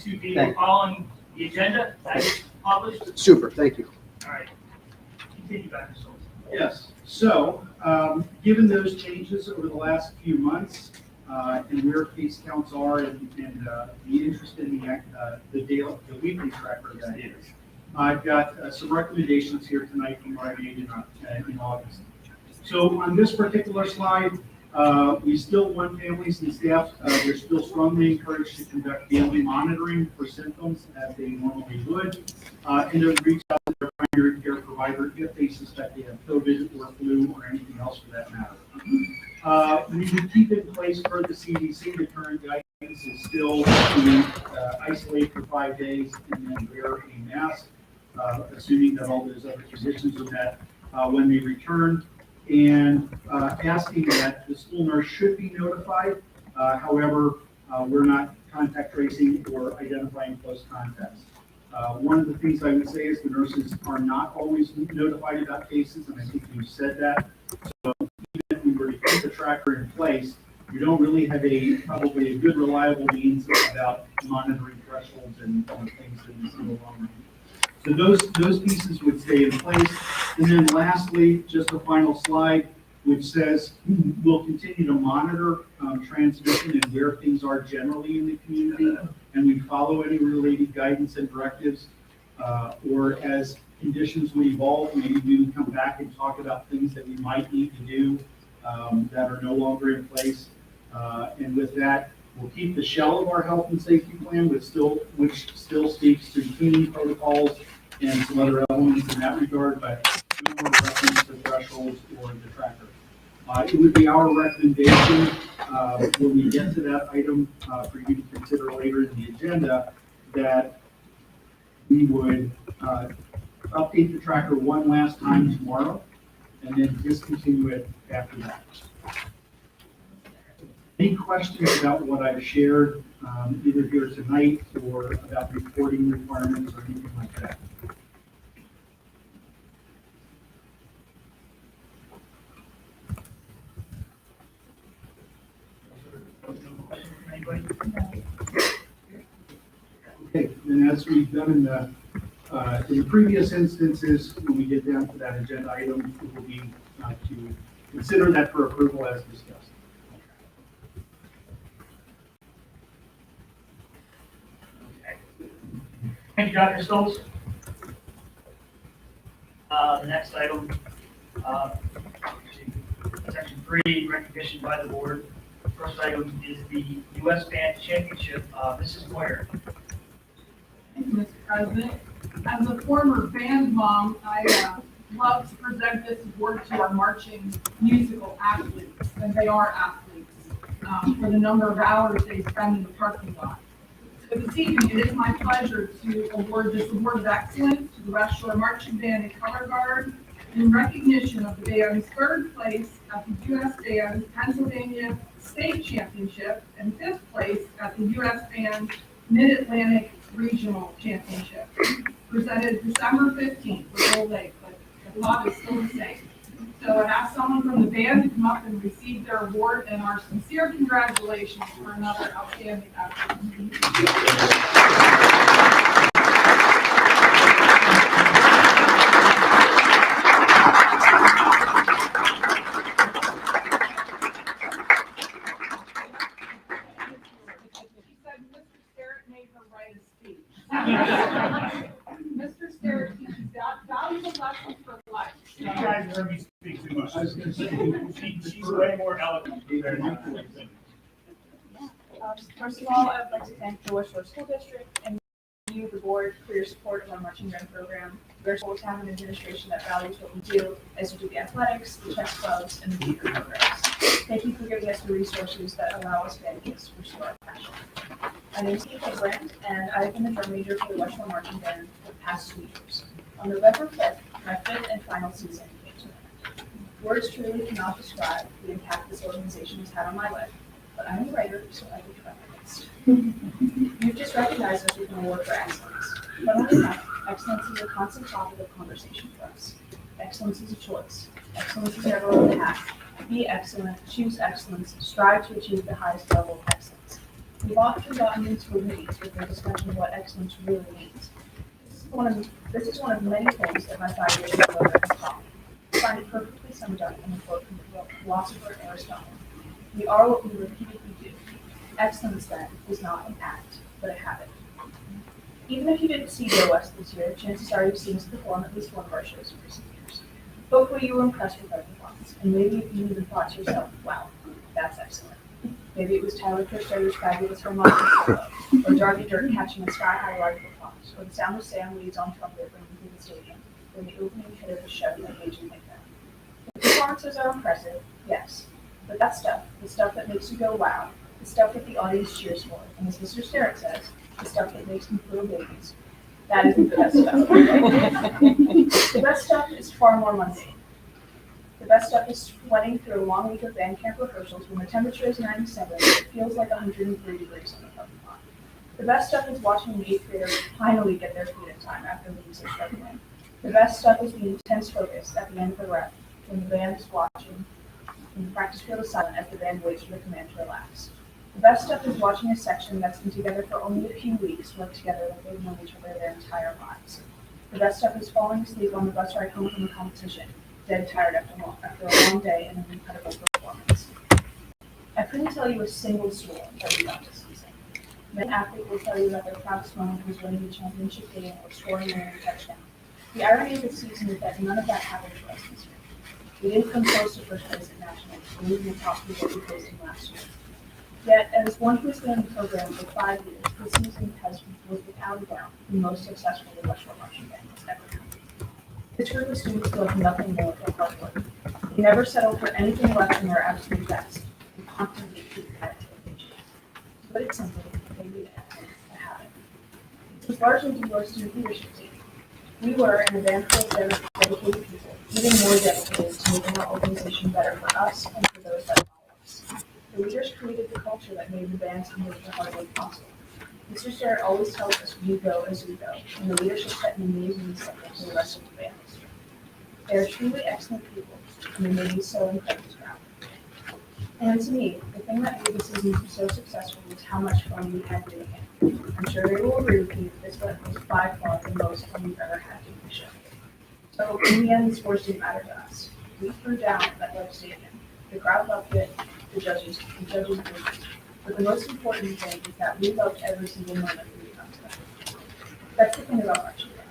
To be following the agenda as published. Super, thank you. All right. Continue, Dr. Stoltz. Yes, so, given those changes over the last few months, and where case counts are and the interest in the weekly tracker that is, I've got some recommendations here tonight from what I made in August. So on this particular slide, we still want families and staff, they're still strongly encouraged to conduct daily monitoring for symptoms as they normally would, and to reach out to their primary care provider if they suspect they have COVID or flu or anything else for that matter. We would keep in place per the CDC, the current guidance is still to isolate for 5 days and then wear a mask, assuming that all those other conditions are met when they return. And asking that the school nurse should be notified. However, we're not contact tracing or identifying close contacts. One of the things I would say is the nurses are not always notified about cases, and I think you said that. So even if we were to keep the tracker in place, you don't really have probably a good reliable means about monitoring thresholds and things that we see along. So those pieces would stay in place. And then lastly, just a final slide, which says we'll continue to monitor transmission and where things are generally in the community, and we follow any related guidance and directives, or as conditions will evolve, maybe we would come back and talk about things that we might need to do that are no longer in place. And with that, we'll keep the shell of our health and safety plan, which still speaks to cleaning protocols and some other elements in that regard, but no more reference to thresholds or the tracker. It would be our recommendation when we get to that item for you to consider later in the agenda that we would update the tracker one last time tomorrow and then discontinue it after that. Any questions about what I've shared either here tonight or about reporting requirements or anything like that? Okay, and as we've done in the previous instances, when we get down to that agenda item, it will be to consider that for approval as discussed. Thank you, Dr. Stoltz. The next item, section 3, recognition by the board. First item is the U.S. Band Championship. Mrs. Moyer. Thank you, Mr. President. As a former band mom, I love to present this award to our marching musical athletes, and they are athletes, for the number of hours they spend in the parking lot. So this evening, it is my pleasure to award this award of excellence to the West Shore Marching Band and Color Guard in recognition of the band's third place at the U.S. Band Pennsylvania State Championship and fifth place at the U.S. Band Mid-Atlantic Regional Championship, presented December 15th for Gold Lake, but the lot is still the same. So I ask someone from the band to come up and receive their award, and our sincere congratulations for another outstanding effort. Mr. Sterrett teaches valuable lessons for life. You guys heard me speak too much. I was going to say, she's way more eloquent than you. First of all, I'd like to thank the West Shore School District and you, the board, for your support of our marching band program. We're supposed to have an administration that values what we do, as we do the athletics, the chess clubs, and the theater programs. Thank you for giving us the resources that allow us band kids to pursue our passion. My name is Kate Hegland, and I've been the drum major for the West Shore Marching Band for the past 2 years. On November 5th, my fifth and final season came to an end. Words truly cannot describe the impact this organization has had on my life, but I'm a writer, so I will try my best. You've just recognized us with an award for excellence. But only that, excellence is a constant topic of conversation for us. Excellence is a choice. Excellence is never on the path. Be excellent, choose excellence, strive to achieve the highest level of excellence. We've often gotten into a weeds with the discussion of what excellence really means. This is one of many things that my 5 years ago have taught me. I find it perfectly summed up in a quote from the philosopher Aristotle. We are what we repeatedly do. Excellence, then, is not an act, but a habit. Even if you didn't see Go West this year, chances are you've seen us perform at least one of our shows in recent years. Hopefully you were impressed with our performance, and maybe you even thought to yourself, wow, that's excellent. Maybe it was Tyler Kirchner's fabulous harmonica solo, or Darby Dirt catching a sky-high rifle toss, or the sound of Sam Leeds on trumpet ringing through the stadium, or the opening hit of the show that made you think that. The performances are impressive, yes, but that stuff, the stuff that makes you go wow, the stuff that the audience cheers for, and as Mr. Sterrett says, the stuff that makes them little babies, that isn't the best stuff. The best stuff is far more mundane. The best stuff is sweating through a long week of band camp rehearsals when the temperature is 97 and it feels like 103 degrees on the parking lot. The best stuff is watching an 8th grader finally get their feet in time after leaves are struggling. The best stuff is the intense focus at the end of the rep when the band is watching and the practice field is silent as the band waits for the command to relax. The best stuff is watching a section that's been together for only a few weeks work together like they've known each other their entire lives. The best stuff is falling asleep on the bus ride home from a competition, dead tired after a long day and an incredible performance. I couldn't tell you a single story that we got this season. Many athletes will tell you that their proudest moment was winning the championship game or scoring a winning touchdown. The irony of the season is that none of that happened for us this year. We didn't come close to first place at nationals, and we didn't top what we faced in last year. Yet, as one who has been in the program for 5 years, this season was without a doubt the most successful the West Shore Marching Band has ever had. The group of students love nothing more than hard work. They never settle for anything less than their absolute best. They constantly keep that to the page. But it's simple. They need a habit. It was largely due to our student leadership team. We were an event full of dedicated people, even more dedicated to making our organization better for us and for those that follow us. The leaders created the culture that made the band's move to hard work possible. Mr. Sterrett always tells us we go as we go, and the leadership set an amazing example for the rest of the band. They are truly excellent people, and they made me so incredibly proud. And to me, the thing that made this season so successful was how much fun we had doing it. I'm sure they will agree with me that this one was by far the most fun we've ever had doing the show. So in the end, the scores didn't matter to us. We threw down at MetLife Stadium. The crowd loved it, the judges agreed. But the most important thing is that we loved every single moment we got to them. That's the thing about marching band.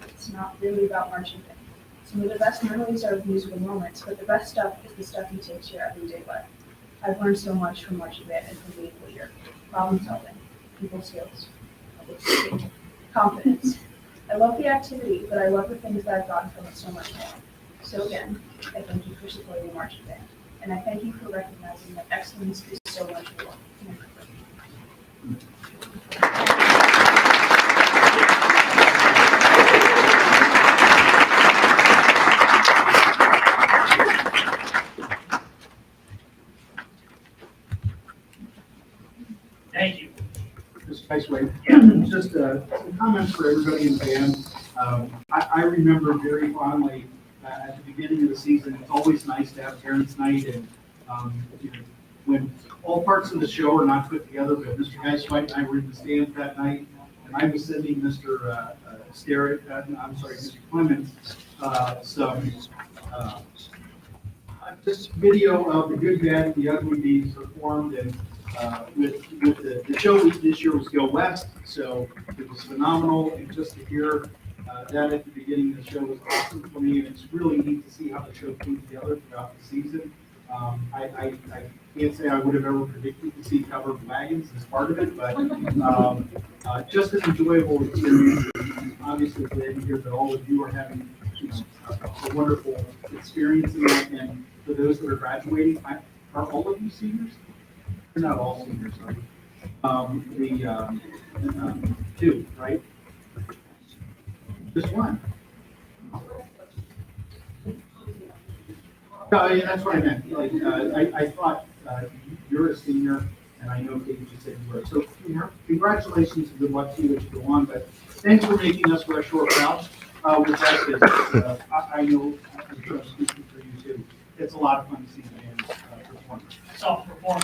It's not really about marching band. Some of the best memories are musical moments, but the best stuff is the stuff you take to your everyday life. I've learned so much from marching band and from being a leader. Problem solving, people skills, public speaking, confidence. I love the activity, but I love the things that I've gotten from it so much more. So again, I thank you for supporting the marching band. And I thank you for recognizing that excellence is so much more than effort. Thank you. Mr. Viceway, just some comments for everybody in the band. I remember very fondly at the beginning of the season, it's always nice to have parents' night, and you know, when all parts of the show are not put together, but Mr. Viceway and I were in the stands that night, and I was sending Mr. Mr. Clemens some just video of the good, bad, and the ugly being performed, and with the show this year was Go West, so it was phenomenal, and just to hear that at the beginning of the show was awesome for me, and it's really neat to see how the show came together throughout the season. I can't say I would have ever predicted to see covered wagons as part of it, but just an enjoyable experience. And obviously, glad to hear that all of you are having a wonderful experience in that. And for those that are graduating, are all of you seniors? You're not all seniors, are you? Two, right? Just one. No, yeah, that's what I meant. Like, I thought you're a senior, and I know Kate just said you were. So, congratulations and good luck to you as you go on. But thanks for making us West Shore proud with that business. I know I'm speaking for you too. It's a lot of fun to see the band perform. I saw them perform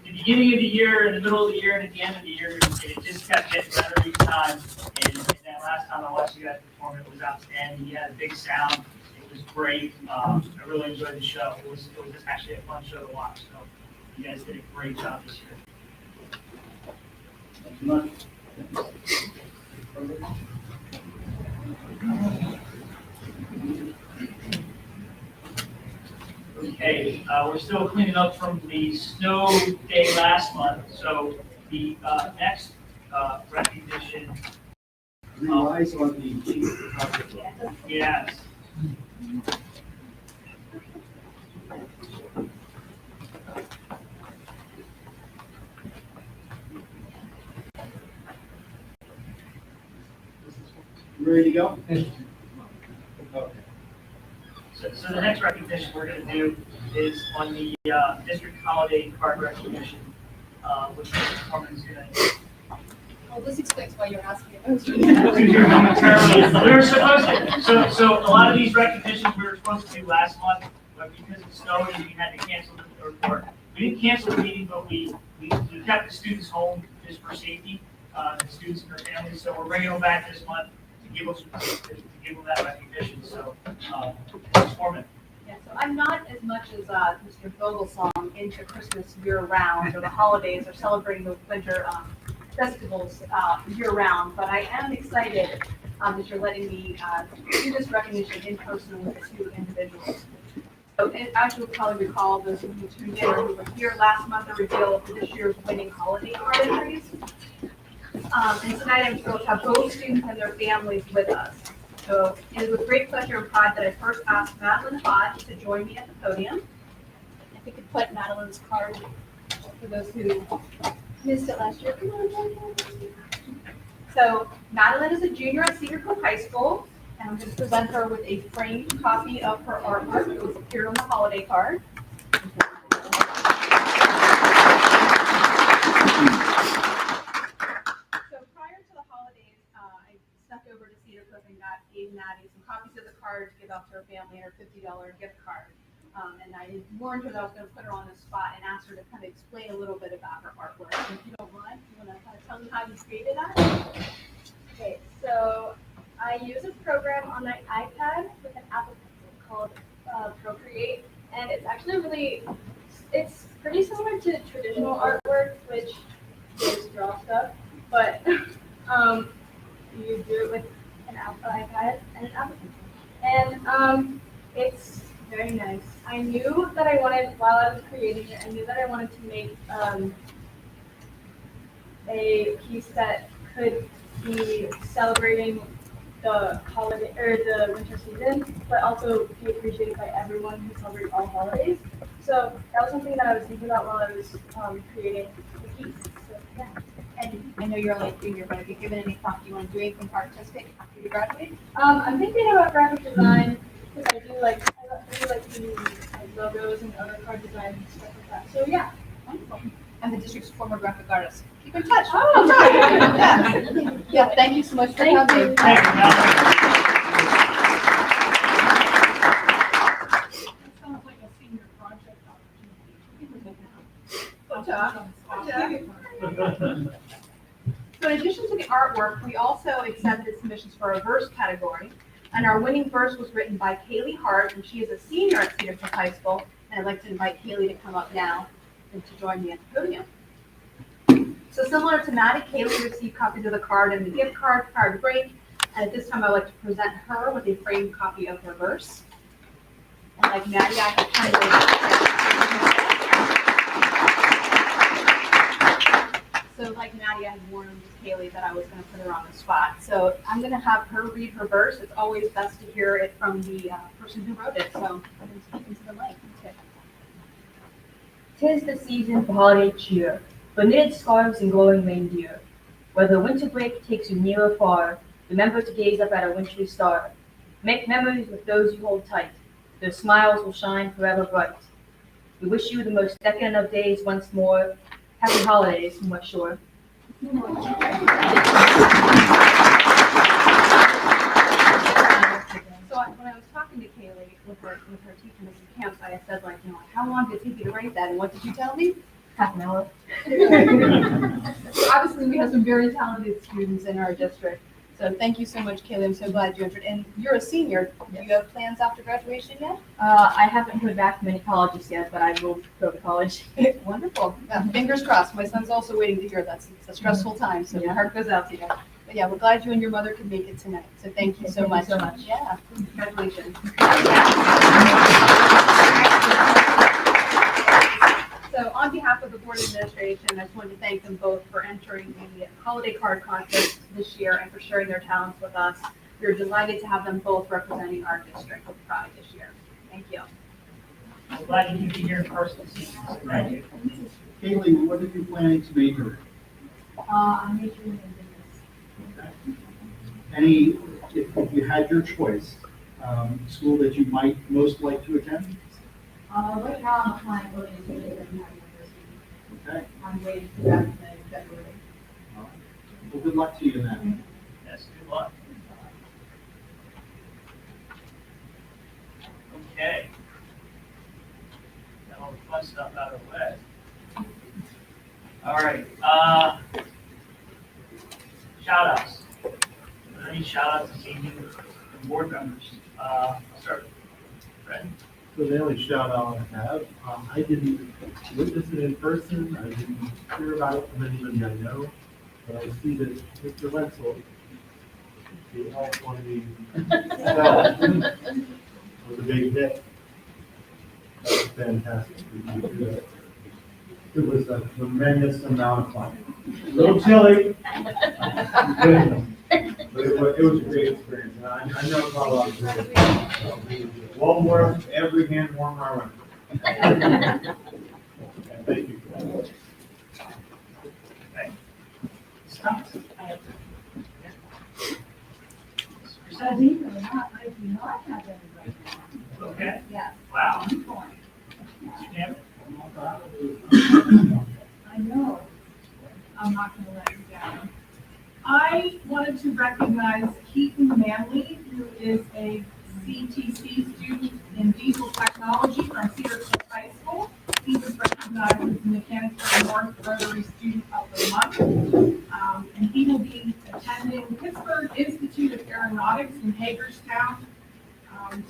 the beginning of the year, in the middle of the year, and at the end of the year, it just kept getting better each time. And that last time I watched you guys perform, it was outstanding. You had a big sound. It was great. I really enjoyed the show. It was just actually a fun show to watch. So you guys did a great job this year. Thank you much. Okay, we're still cleaning up from the snow day last month. So the next recognition. Relies on the chief. Yes. Ready to go? Okay. So the next recognition we're going to do is on the district holiday card recognition, which Mr. Corman's going to. Well, this explains why you're asking. We were supposed to. So a lot of these recognitions we were supposed to do last month, but because it snowed and we had to cancel or we didn't cancel the meeting, but we kept the students home just for safety, the students and their families. So we're bringing them back this month to give them that recognition. So, Mrs. Foreman. Yeah, so I'm not as much as Mr. Vogelsong into Christmas year-round or the holidays or celebrating the winter festivals year-round, but I am excited that you're letting me do this recognition in person with the two individuals. So as you'll probably recall, those of you tuned in or who were here last month, the reveal of this year's winning holiday card entries. And tonight I'm thrilled to have both students and their families with us. So it is with great pleasure and pride that I first asked Madeline Hodge to join me at the podium. If we could put Madeline's card for those who missed it last year. Come on, Madeline. So Madeline is a junior at Cedar Cove High School, and I'm going to present her with a framed copy of her artwork that was appeared on the holiday card. Over to Cedar Cove and gave Maddie some copies of the card to give out to her family and her $50 gift card. And I warned her that I was going to put her on the spot and asked her to kind of explain a little bit about her artwork. And if you don't mind, you want to kind of tell me how you created that? Okay, so I use a program on my iPad with an Apple Pencil called Procreate, and it's actually it's pretty similar to traditional artwork, which is draw stuff, but you do it with an iPad and an Apple Pencil. And it's very nice. I knew that I wanted, while I was creating it, I knew that I wanted to make a piece that could be celebrating the holiday or the winter season, but also be appreciated by everyone who celebrates all holidays. So that was something that I was thinking about while I was creating the piece. So yeah. And I know you're only a junior, but have you given any thought, do you want to do anything artistic after you graduate? I'm thinking about graphic design because I do like to do like logos and other card design and stuff like that. So yeah. Wonderful. I'm the district's former graphic artist. Keep in touch. Oh, yeah. Yeah, thank you so much for Thank coming. you. Thank you, Madeline. That sounds like a senior project opportunity. So in addition to the artwork, we also accepted submissions for our verse category. And our winning verse was written by Kaylee Hart, and she is a senior at Cedar Cove High School. And I'd like to invite Kaylee to come up now and to join me at the podium. So similar to Maddie, Kaylee received copies of the card and the gift card prior to break. And at this time, I'd like to present her with a framed copy of her verse. And like Maddie, I have kind of So like Maddie, I had warned Kaylee that I was going to put her on the spot. So I'm going to have her read her verse. It's always best to hear it from the person who wrote it. So I'm going to speak into the mic. Okay. 'Tis the season for holiday cheer, for knitted scarves and glowing reindeer. Whether winter break takes you near or far, remember to gaze up at a wintry star. Make memories with those you hold tight. Their smiles will shine forever bright. We wish you the most decadent of days once more. Happy holidays from West Shore. So when I was talking to Kaylee with her teacher, Mrs. Camp, I had said, like, how long did it take you to write that? And what did you tell me? Half an hour. Obviously, we have some very talented students in our district. So thank you so much, Kaylee. I'm so glad you entered. And you're a senior. Do you have plans after graduation yet? I haven't heard back from any colleges yet, but I will go to college. Wonderful. Yeah, fingers crossed. My son's also waiting to hear that. It's a stressful time, so my heart goes out to you. But yeah, we're glad you and your mother could make it tonight. So thank you so much. Yeah, congratulations. So on behalf of the Board of Administration, I just wanted to thank them both for entering the holiday card contest this year and for sharing their talents with us. We're delighted to have them both representing our district with pride this year. Thank you. I'm glad you could be here in person. Thank you. Kaylee, what are you planning to major I'm majoring in business. in? Any, if you had your choice, school that you might most like to attend? Right now, I'm applying for the university. Okay. I'm waiting for that in February. All right. Well, good luck to you in that. Yes, good luck. Okay. Got all the fun stuff out of the way. All right, shout outs. Are there any shout outs this evening from board members? I'll start with Fred. So the only shout out I have, I didn't witness it in person, I didn't hear about it from anybody I know, but I see that Mr. Wenzel, the L-20 was a big hit. That was fantastic. It was a tremendous amount of fun. A little chilly. But it was a great experience, and I know Colorado. So, one more, every hand warmer I went. Thank you. Okay. Scott. Believe it or not, I do not have any right now. Okay, Yes, wow. I'm going. Jim? I know. I'm not gonna let you down. I wanted to recognize Keaton Manley, who is a CTC student in diesel technology from Cedar Cliff High School. He was recognized as the Mechanicsburg North Rotary Student of the Month. And he will be attending Pittsburgh Institute of Aeronautics in Hagerstown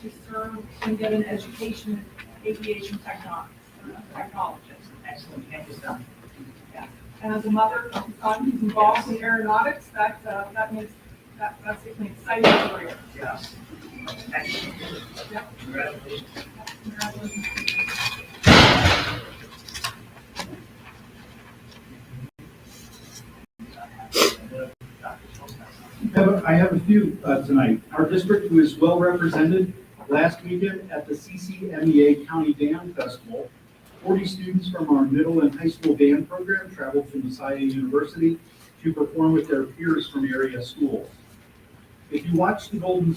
to serve and get an education in aviation technologist. Excellent, thank you, Scott. And as a mother of a son who's involved in aeronautics, that's an exciting career. Yeah. Excellent. Yep. Congratulations. Congratulations. I have a few tonight. Our district was well represented last weekend at the CCMEA County Band Festival. 40 students from our middle and high school band program traveled from Messiah University to perform with their peers from area schools. If you watched the Golden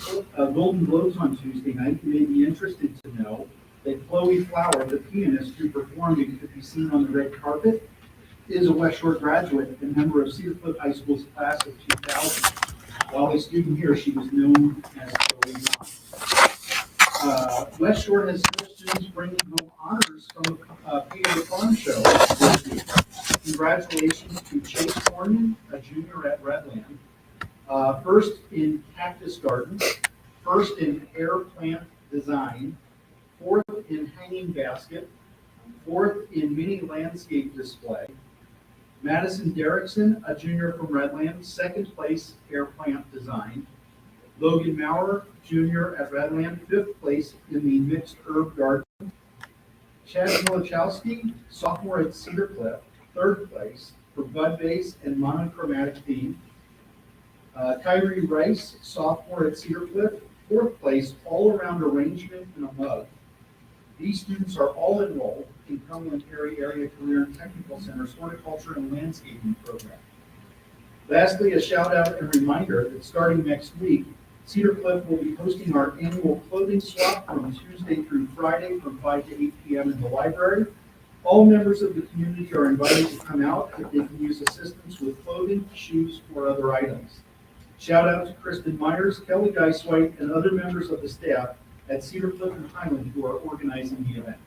Globes on Tuesday night, you may be interested to know that Chloe Flower, the pianist who performed and could be seen on the red carpet, is a West Shore graduate and member of Cedar Cliff High School's class of 2000. While a student here, she was known as Chloe Flower. West Shore has 4 students bringing home honors from the Peter Farm Show this week. Congratulations to Chase Corman, a junior at Redland. First in cactus garden, first in air plant design, 4th in hanging basket, 4th in mini landscape display. Madison Derrickson, a junior from Redland, 2nd place air plant design. Logan Maurer, junior at Redland, 5th place in the mixed herb garden. Chad Milachowski, sophomore at Cedar Cliff, 3rd place for bud base and monochromatic theme. Kyrie Rice, sophomore at Cedar Cliff, 4th place all-around arrangement in a mug. These students are all enrolled in Cumberland Perry Area Career and Technical Center's Horticulture and Landscaping Program. Lastly, a shout out and reminder that starting next week, Cedar Cliff will be hosting our annual clothing swap from Tuesday through Friday from 5 to 8 p.m. in the library. All members of the community are invited to come out if they can use assistance with clothing, shoes, or other items. Shout out to Kristen Myers, Kelly Geiswhite, and other members of the staff at Cedar Cliff and Highland who are organizing the event.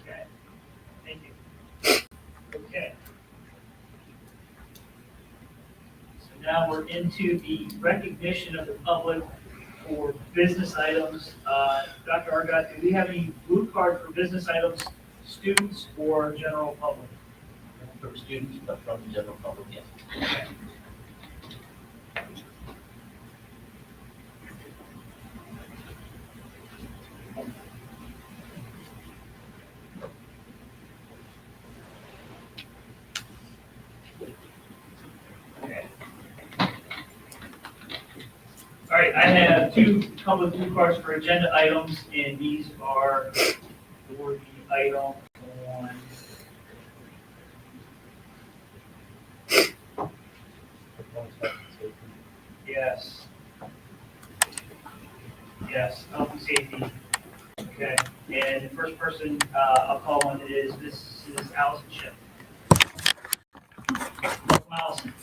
Okay. Now we're into the recognition of the public for business items. Dr. Argot, do we have any blue card for business items, students or general public? For students, but from the general public, yes. Okay. Okay. All right, I have two public blue cards for agenda items, and these are for the item on. Yes. Yes, health and safety. Okay, and the first person I'll call on is Mrs. Allison Schiff. Welcome, Allison.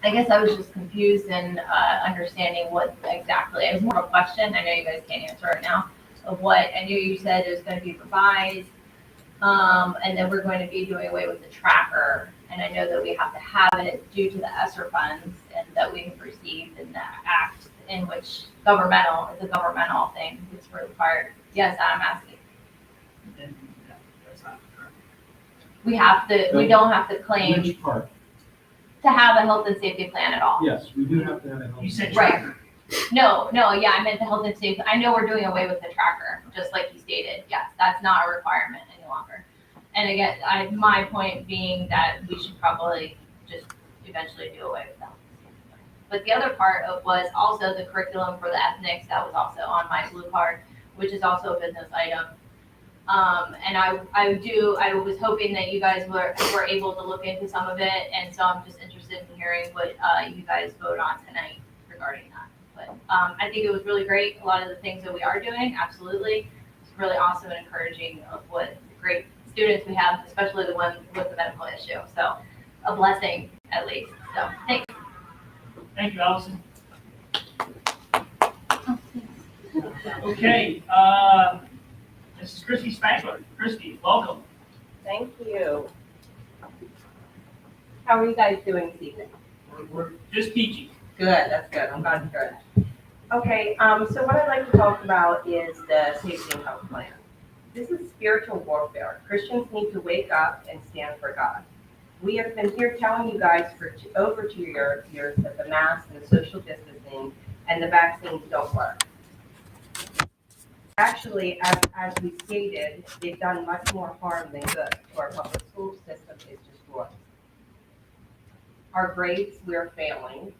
I guess I was just confused in understanding what exactly, it was more of a question, I know you guys can't answer it now, of what, I knew you said it was gonna be revised, and then we're going to be doing away with the tracker, and I know that we have to have it due to the ESSER funds and that we have received in the act in which it's a governmental thing, it's required. Yes, I'm asking. And, yeah, that's not correct. We don't have to claim Which part? to have a health and safety plan at all. Yes, we do have to have a health. You said Right. tracker. No, yeah, I meant the health and safety. I know we're doing away with the tracker, just like you stated. Yes, that's not a requirement any longer. And again, my point being that we should probably just eventually do away with that. But the other part was also the curriculum for the ethnics that was also on my blue card, which is also a business item. And I was hoping that you guys were able to look into some of it, and so I'm just interested in hearing what you guys vote on tonight regarding that. But I think it was really great. A lot of the things that we are doing, absolutely, it's really awesome and encouraging of what great students we have, especially the ones with the medical issue. So a blessing at least. So thanks. Thank you, Allison. Okay, Mrs. Christy Spangler. Christy, welcome. Thank you. How are you guys doing this evening? We're just peachy. Good, that's good. I'm glad to hear that. Okay, so what I'd like to talk about is the safety and health plan. This is spiritual warfare. Christians need to wake up and stand for God. We have been here telling you guys for over 2 years that the masks and the social distancing and the vaccines don't work. Actually, as we stated, they've done much more harm than good to our public school system is destroyed. Our grades, we're failing.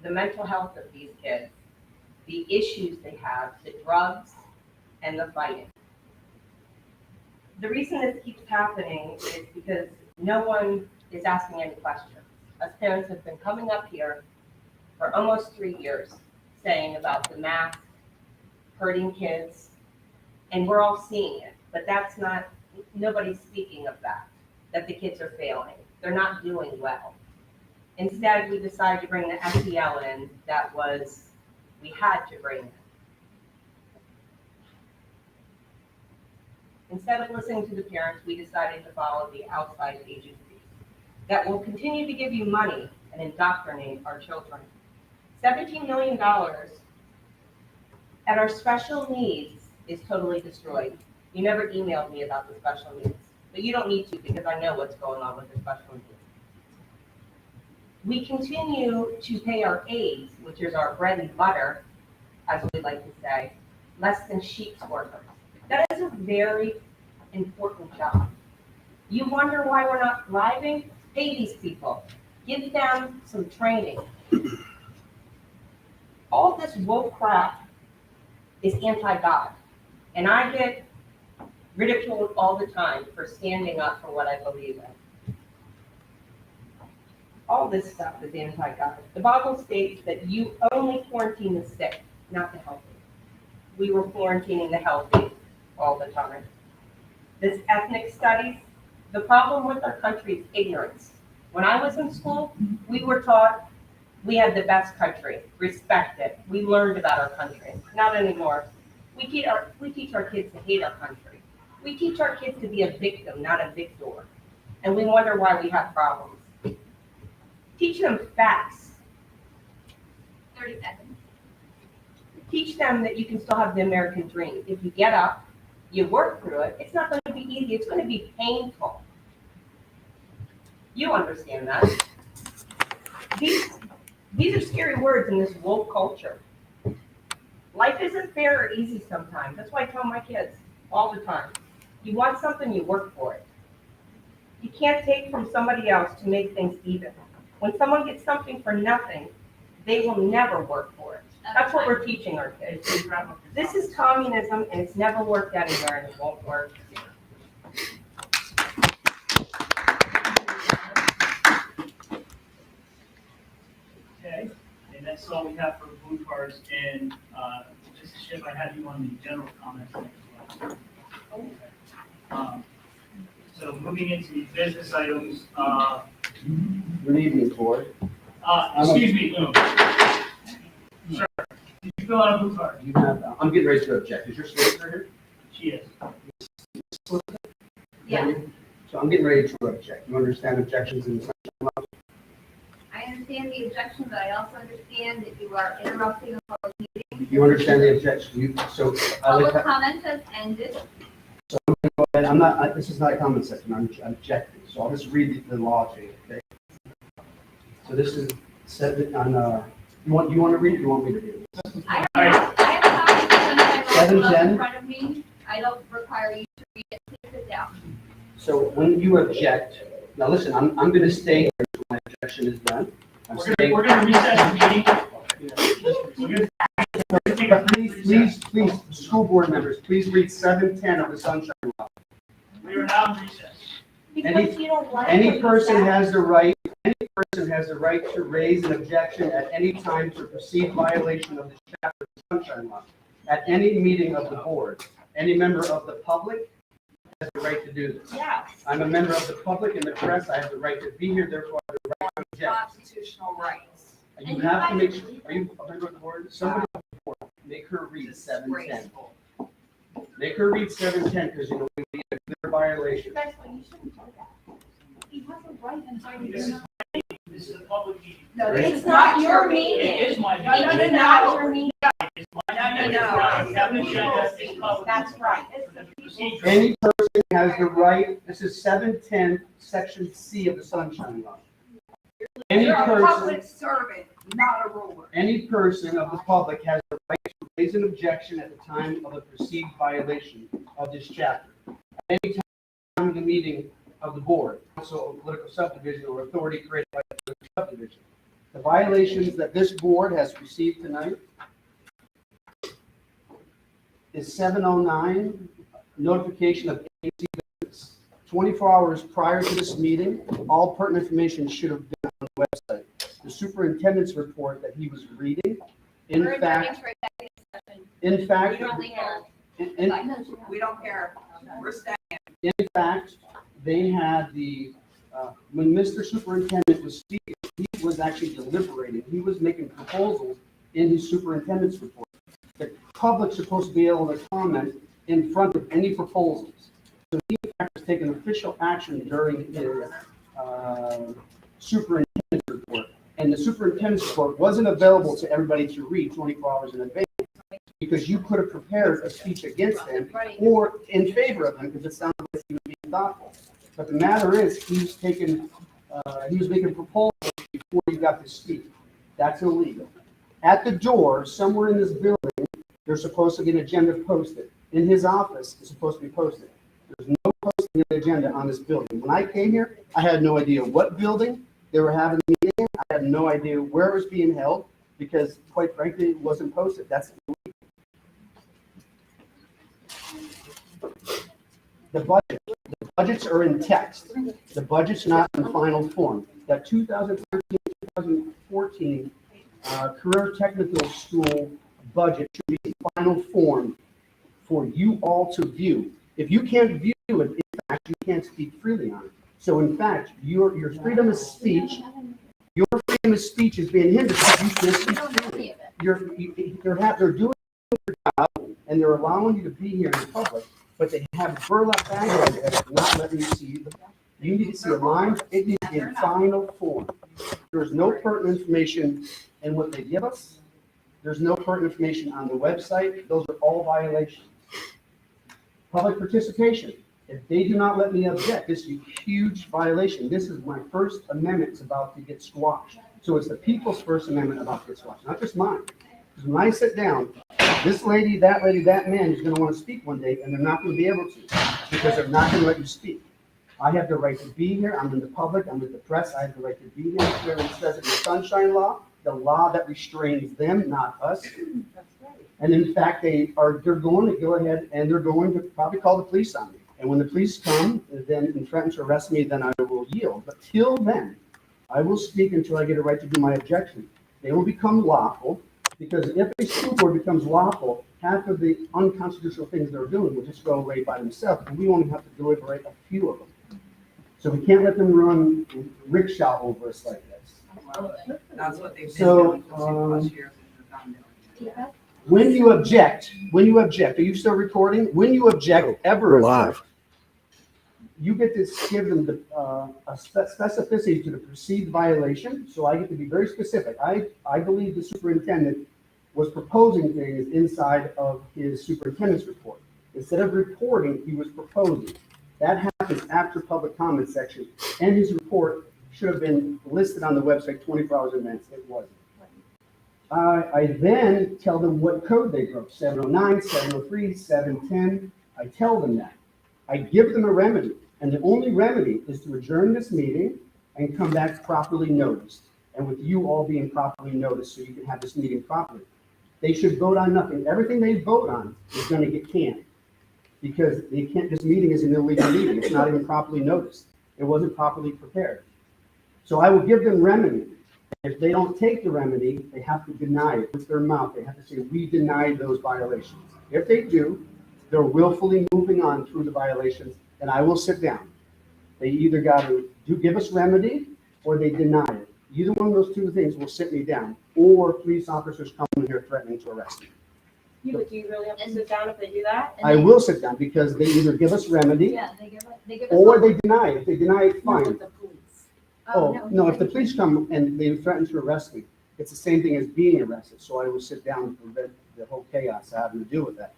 The mental health of these kids, the issues they have, the drugs, and the fighting. The reason this keeps happening is because no one is asking any questions. Us parents have been coming up here for almost 3 years saying about the mask hurting kids, and we're all seeing it, but that's not, nobody's speaking of that the kids are failing. They're not doing well. Instead, we decided to bring the SEL in we had to bring in. Instead of listening to the parents, we decided to follow the outside agencies that will continue to give you money and indoctrinate our children. $17 million at our special needs is totally destroyed. You never emailed me about the special needs, but you don't need to because I know what's going on with the special needs. We continue to pay our aides, which is our bread and butter, as we like to say, less than sheep's workers. That is a very important job. You wonder why we're not thriving? Pay these people. Give them some training. All this woke crap is anti-God. And I get ridiculed all the time for standing up for what I believe in. All this stuff is anti-God. The Bible states that you only quarantine the sick, not the healthy. We were quarantining the healthy all the time. This ethnic studies, the problem with our country is ignorance. When I was in school, we were taught we had the best country, respect it. We learned about our country. Not anymore. We teach our kids to hate our country. We teach our kids to be a victim, not a victor. and we wonder why we have problems. Teach them facts. 30 seconds. Teach them that you can still have the American dream. If you get up, you work through it, it's not going to be easy, it's going to be painful. You understand that. These are scary words in this woke culture. Life isn't fair or easy sometimes. That's why I tell my kids all the time. You want something, you work for it. You can't take from somebody else to make things even. When someone gets something for nothing, they will never work for it. That's what we're teaching our kids. This is communism, and it's never worked anywhere, and it won't work. Okay, and that's all we have for blue cards, and, just to shift, I have you on the general comments next slide. So moving into the business items, Good evening, board. excuse me, sir, did you fill out a blue card? You have, I'm getting ready to object. Is your solicitor here? She is. Yeah. So I'm getting ready to object. You understand objections in the sunshine law? I understand the objection, but I also understand that you are interrupting a public meeting. You understand the objection? So Public comment has ended. and I'm not, this is not a comment section. I'm objecting. So I'll just read the law to you, okay? So this is said on, you want to read it? You want me to read it? I have a copy of my 7:10. in front of me. I don't require you to read it. Please sit down. So when you object, now listen, I'm going to stay here until my objection is done. I'm staying. We're gonna recess the meeting. Please, school board members, please read 7:10 of the sunshine law. We are now in recess. Because you don't like Any what you person said. has the right to raise an objection at any time to perceived violation of the chapter of the sunshine law at any meeting of the board. Any member of the public has the right to do this. Yeah. I'm a member of the public and the press. I have the right to be here, therefore I have the right to object. Constitutional rights. You have to make sure, are you a member of the board? Somebody on the board, make her read 7:10. Make her read 7:10 because you know we need a clear violation. That's why you shouldn't do that. He has a right and This is a public meeting. No, it's not your meeting. It is my No, meeting. no, no, not your meeting. It's my meeting. We have an agenda. It's public. That's right. Procedure. Any person has the right, this is 7:10, section C of the sunshine law. Any You're a person, public servant, not a ruler. any person of the public has the right to raise an objection at the time of a perceived violation of this chapter. At any time of the meeting of the board, council or political subdivision or authority created by the political subdivision. The violations that this board has received tonight is 709, notification of agency business. 24 hours prior to this meeting, all pertinent information should have been on the website. The superintendent's report that he was reading, in We're fact, adjourning for executive session. in fact, We don't legal. We don't care. We're staying. in fact, they had the, when Mr. Superintendent was speaking, he was actually deliberating. He was making proposals in his superintendent's report. The public's supposed to be able to comment in front of any proposals. So he in fact was taking official action during the superintendent's report. And the superintendent's report wasn't available to everybody to read 24 hours in advance because you could have prepared a speech against them or in favor of them because it sounded like he was being thoughtful. But the matter is, he was making proposals before he got to speak. That's illegal. At the door, somewhere in this building, there's supposed to be an agenda posted. In his office, it's supposed to be posted. There's no posting of the agenda on this building. When I came here, I had no idea what building they were having the meeting. I had no idea where it was being held because, quite frankly, it wasn't posted. That's illegal. The budgets are in text. The budget's not in final form. That 2013-2014 career technical school budget should be in final form for you all to view. If you can't view it, in fact, you can't speak freely on it. So in fact, your freedom of speech, is being hindered because you can't speak freely. They're doing their job and they're allowing you to be here in public, but they have burlap bags on your head, not letting you see You need to see a line, it needs to be in final form. There's no pertinent information in what they give us. There's no pertinent information on the website. Those are all violations. Public participation. If they do not let me object, this is a huge violation. This is my First Amendment is about to get squashed. So it's the people's First Amendment about to get squashed, not just mine. Because when I sit down, this lady, that man is gonna wanna speak one day, and they're not gonna be able to, because they're not gonna let you speak. I have the right to be here, I'm in the public, I'm with the press, I have the right to be here. It clearly says in the Sunshine Law, the law that restrains them, not us. And in fact, they're going to go ahead and they're going to probably call the police on me. And when the police come, then and threaten to arrest me, then I will yield. But till then, I will speak until I get a right to do my objection. They will become lawful, because if a school board becomes lawful, half of the unconstitutional things they're doing will just go away by themselves, and we only have to deliberate a few of them. So we can't let them run rickshaw over us like this. That's what they've been So, doing for 6+ years. and they're not doing it. when you object, are you still recording? When you object, ever object, you get to give them a specificity to the perceived violation, so I get to be very specific. I believe the superintendent was proposing things inside of his superintendent's report. Instead of reporting, he was proposing. That happens after public comment section, and his report should have been listed on the website 24 hours in advance. It wasn't. I then tell them what code they broke, 709, 703, 710. I tell them that. I give them a remedy, and the only remedy is to adjourn this meeting and come back properly noticed, and with you all being properly noticed so you can have this meeting properly. They should vote on nothing. Everything they vote on is going to get canned, because they can't, this meeting is an illegal meeting. It's not even properly noticed. It wasn't properly prepared. So I will give them remedy. If they don't take the remedy, they have to deny it with their mouth. They have to say, we deny those violations. If they do, they're willfully moving on through the violations, and I will sit down. They either got to give us remedy or they deny it. Either one of those two things will sit me down, or police officers come in here threatening to arrest me. Do you really have to sit down if they do that? I will sit down, because they either give us remedy Yeah, they give us. or they deny it. If they deny it, fine. Oh, No, if the police come and they threaten to arrest me, it's the same thing as being arrested. So I will sit down and prevent the whole chaos having to do with that.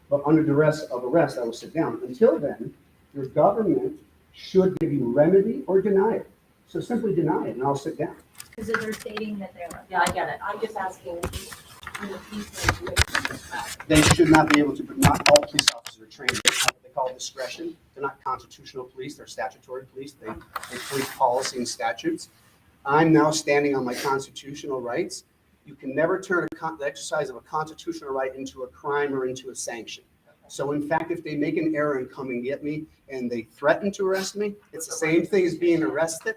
But under duress of arrest, I will sit down. Until then, your government should give you remedy or deny it. So simply deny it, and I'll sit down. Because they're stating that they're. Yeah, I get it. I'm just asking. They should not be able to, but not all police officers are trained. They have what they call discretion. They're not constitutional police, they're statutory police. They police policy and statutes. I'm now standing on my constitutional rights. You can never turn the exercise of a constitutional right into a crime or into a sanction. So in fact, if they make an error and come and get me and they threaten to arrest me, it's the same thing as being arrested.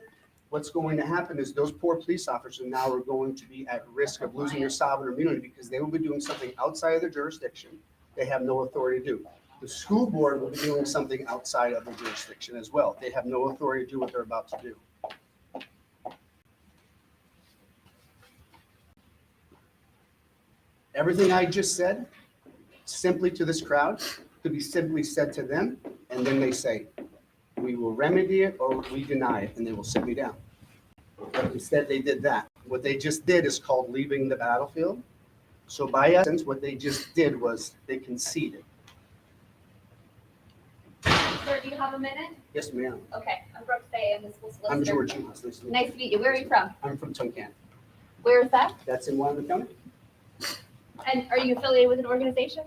What's going to happen is those poor police officers now are going to be at risk of losing their sovereign immunity, because they will be doing something outside of their jurisdiction they have no authority to do. The school board will be doing something outside of their jurisdiction as well. They have no authority to do what they're about to do. Everything I just said, simply to this crowd, could be simply said to them, and then they say, we will remedy it or we deny it, and they will sit me down. But instead they did that. What they just did is called leaving the battlefield. So by essence, what they just did was they conceded. Sir, do you have a minute? Yes, ma'am. Okay, I'm Brooke Fay, I'm the school solicitor. I'm George Umas. Nice to meet you. Nice to meet you. Where are you from? I'm from Tonkan. Where is that? That's in Wyoming County. And are you affiliated with an organization?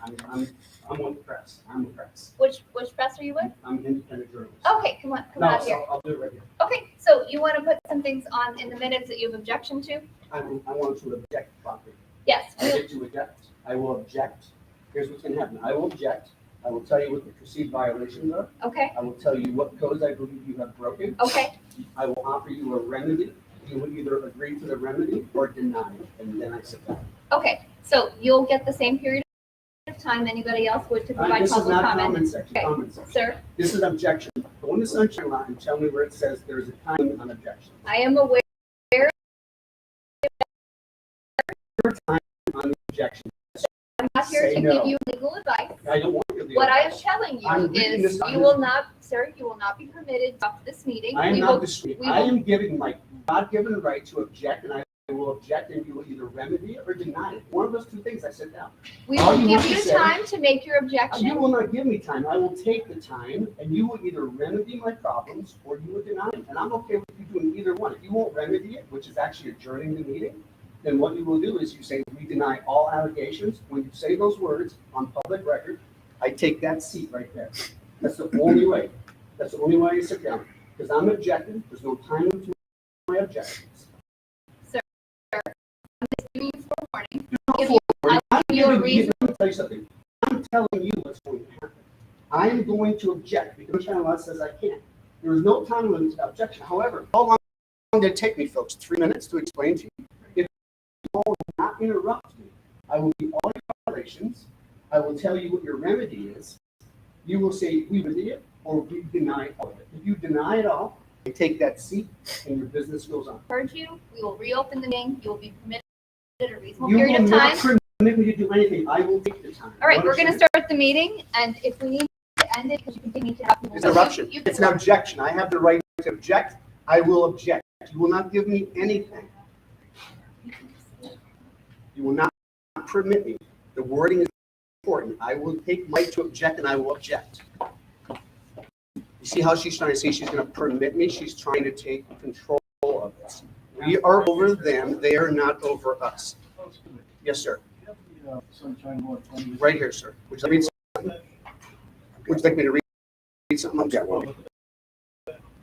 I'm with the press. I'm the press. Which press are you with? I'm an independent journalist. Okay, come out here. I'll do it right here. Okay, so you want to put some things on in the minutes that you have objection to? I want to object properly. Yes. I get to object. I will object. Here's what's going to happen. I will object. I will tell you what the perceived violations are. Okay, I will tell you what codes I believe you have broken. okay, I will offer you a remedy. You will either agree to the remedy or deny it, and then I sit down. okay. So you'll get the same period of time anybody else would to provide This is public not comment. comment section. Okay. Comment section. Sir, This is objection. Go in the sunshine law and tell me where it says there's a time limit on objection. I am aware Time on the objection. I'm not here Say to no. give you legal advice. I don't want your legal What I am advice. telling you I'm reading is this- you will not, sir, you will not be permitted to this meeting. I am We not will- disputing. we I will- am giving my God-given right to object, and I will object, and you will either remedy it or deny it. One of those two things, I sit down. We all will you give have to you say- time to make your You objection. will not give me time. I will take the time, and you will either remedy my problems or you will deny it. And I'm okay with you doing either one. If you won't remedy it, which is actually adjourning the meeting, then what you will do is you say, we deny all allegations. When you say those words on public record, I take that seat right there. That's the only way. That's the only way I sit down. Because I'm objecting. There's no time to my objections. Giving you forewarning. I'm give you a giving reason. Let me tell you something. I'm telling you what's going to happen. I am going to object because Channel Law says I can't. There is no time limit to objection. However, how long did it take me, folks? 3 minutes to explain to you. If you will not interrupt me, I will be all your violations. I will tell you what your remedy is. You will say we remedy it or we deny all of it. If you deny it all, I take that seat and your business goes on. Heard you. We will reopen the meeting. You will be permitted a reasonable You period will of not time. permit me to do anything. I will take the time. All right, we're going to Understand? start the meeting, and if we need to end it because you continue to have. It's an interruption. It's an objection. I have the right to object. I will object. You will not give me anything. You will not permit me. The wording is important. I will take my right to object and I will object. You see how she's trying to say she's going to permit me? She's trying to take control of this. We are over them. They are not over us. Yes, sir. Right here, sir. Would you like me to read something? Would you like me to read something? Okay.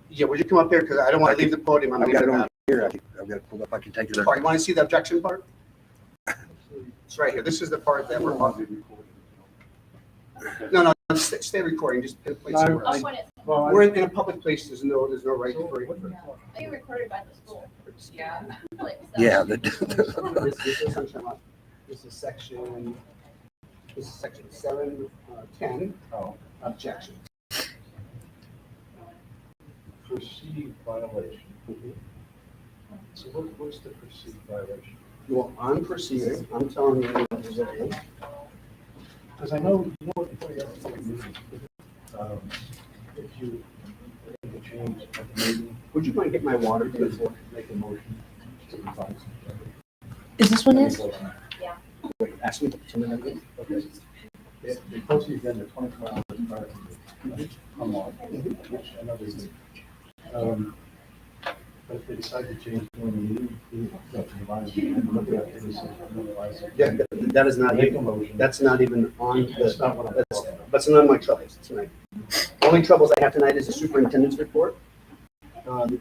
Yeah, would you come up here? Because I don't want to leave the podium. I'm I've got it leaving on here, I've got it pulled up, I can take it. All right, you want to see the objection part? It's right here. This is the part that we're on. No, stay recording, just place somewhere I'll else. point it. We're in a public place, there's no right for it. Are you recorded by the school? Yeah. Yeah, This is Sunshine Law. This is section 710, objection. Perceived violation. So what's the perceived violation? Well, I'm proceeding, I'm telling you what it is. Because I know, if you make a change at the meeting. Would you mind getting my water? Please? Make a motion to revise. Is this one is? Wait, ask me to minute again. Okay. They post the agenda 24 hours prior to the come on, which I know they do. But if they decide to change during the meeting, you have to revise it and look at it and revise it. Yeah, that is not Make a even, motion. that's not even on That's not what I'm that's, talking about. that's none of my troubles tonight. Only troubles I have tonight is the superintendent's report.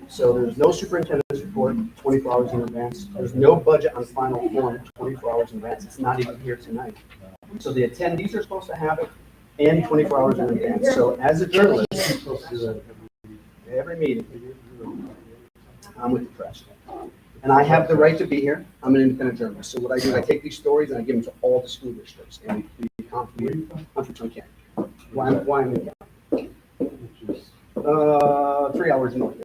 So there's no superintendent's report 24 hours in advance. There's no budget on final form 24 hours in advance. It's not even here tonight. So the attendees are supposed to have it and 24 hours in advance. So as a journalist, You're supposed to do that every meeting, I'm with the press. And I have the right to be here. I'm an independent journalist. So what I do is I take these stories and I give them to all the school districts. And we contribute. I'm from County. Why I'm in which is 3 hours north.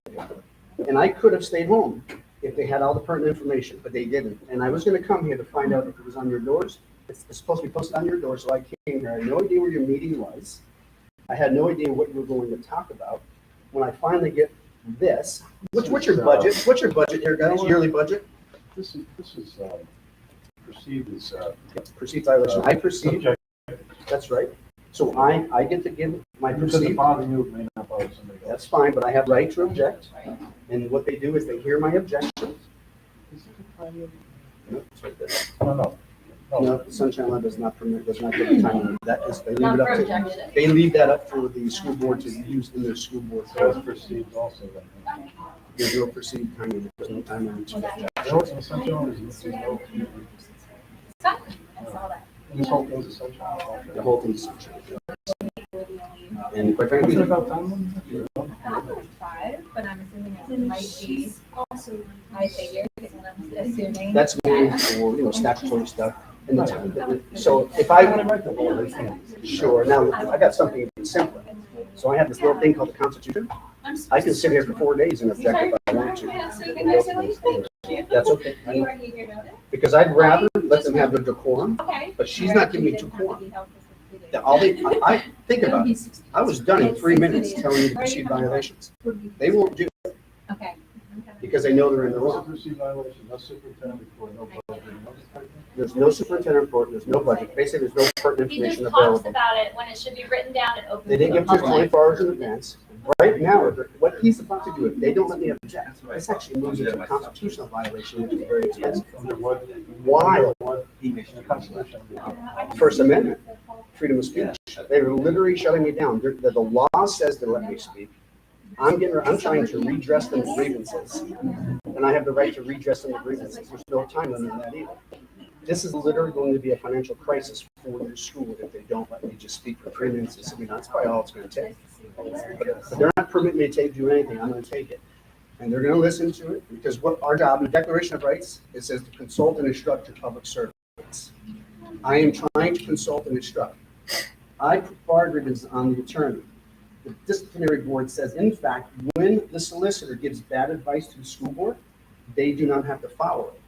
And I could have stayed home if they had all the pertinent information, but they didn't. And I was gonna come here to find out if it was on your doors. It's supposed to be posted on your door, so I came here. I had no idea where your meeting was. I had no idea what you were going to talk about. When I finally get this, what's your budget? What's your budget here, guys? Yearly budget? this is perceived as Perceived violation. I perceive, subject. that's right. So I get to give my Because it perceived. bother you, it may not bother somebody else. That's fine, but I have right to object. And what they do is they hear my objections. Is it a time limit? No, it's like this. No. No, the Sunshine Law does not permit, does not give a time limit. That is, they leave Not it up for to, objection. they leave that up for the school board to use in their school board. So it's perceived also then. There's no perceived time limit, there's no time limit. No, it's essential, or is it no? This whole thing's essential. The whole thing's Sunshine. And quite What's it frankly, about time limit? Five, but I'm assuming it might be high figures, I'm assuming. that's mainly for, statutory stuff. And the time, so if I, write the law, they can't. sure, now I got something simpler. So I have this little thing called the Constitution. I can sit here for 4 days and object if I want to. That's okay. I You know. already gave your notice? Because I'd rather let them have their decorum, Okay. but she's not giving me decorum. I think about it. I was done in 3 minutes telling you to proceed violations. They won't do it Okay. because they know they're in the wrong. There's no superintendent report, there's no budget. Basically, there's no pertinent He just information talks available. about it when it should be written down and open They to didn't the give to us public. 24 hours in advance. Right now, what he's about to do, if they don't let me object, this actually moves into a constitutional violation, which is very expensive. While First Amendment, freedom of speech, they're literally shutting me down. The law says to let me speak. I'm trying to redress them grievances, and I have the right to redress them grievances. There's no time limit on that either. This is literally going to be a financial crisis for your school if they don't let me just speak for 3 minutes. I mean, that's probably all it's going to take. But they're not permitting me to do anything. I'm going to take it. And they're going to listen to it because what our job in the Declaration of Rights, it says to consult and instruct your public servants. I am trying to consult and instruct. I put bar grievance on the attorney. The disciplinary board says, in fact, when the solicitor gives bad advice to the school board, they do not have to follow it.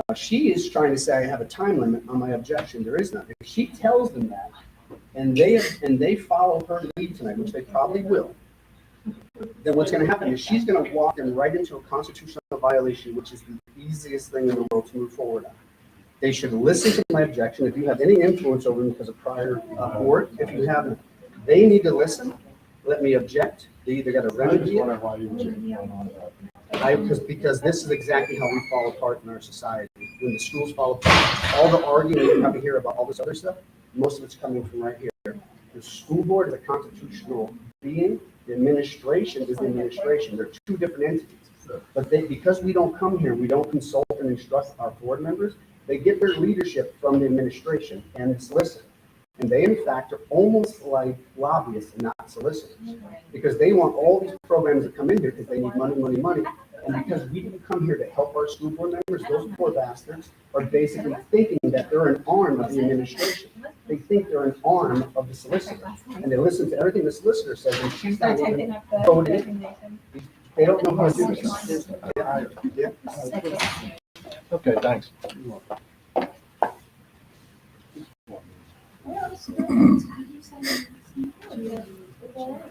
Now, she is trying to say I have a time limit on my objection. There is none. If she tells them that, and they follow her lead tonight, which they probably will, then what's going to happen is she's going to walk them right into a constitutional violation, which is the easiest thing in the world to move forward on. They should listen to my objection. If you have any influence over them because of prior board, if you haven't, they need to listen. Let me object. They either got to remedy it. Because this is exactly how we fall apart in our society. When the schools fall apart, all the arguing you probably hear about all this other stuff, most of it's coming from right here. The school board is a constitutional being. The administration is the administration. They're two different entities. But because we don't come here, we don't consult and instruct our board members, they get their leadership from the administration and the solicitor. And they, in fact, are almost like lobbyists and not solicitors. Because they want all these programs that come in here because they need money, money, money. And because we didn't come here to help our school board members, those poor bastards are basically thinking that they're an arm of the administration. They think they're an arm of the solicitor. And they listen to everything the solicitor says, and she's not even voting. They don't know how to do this. Yeah. Okay, thanks.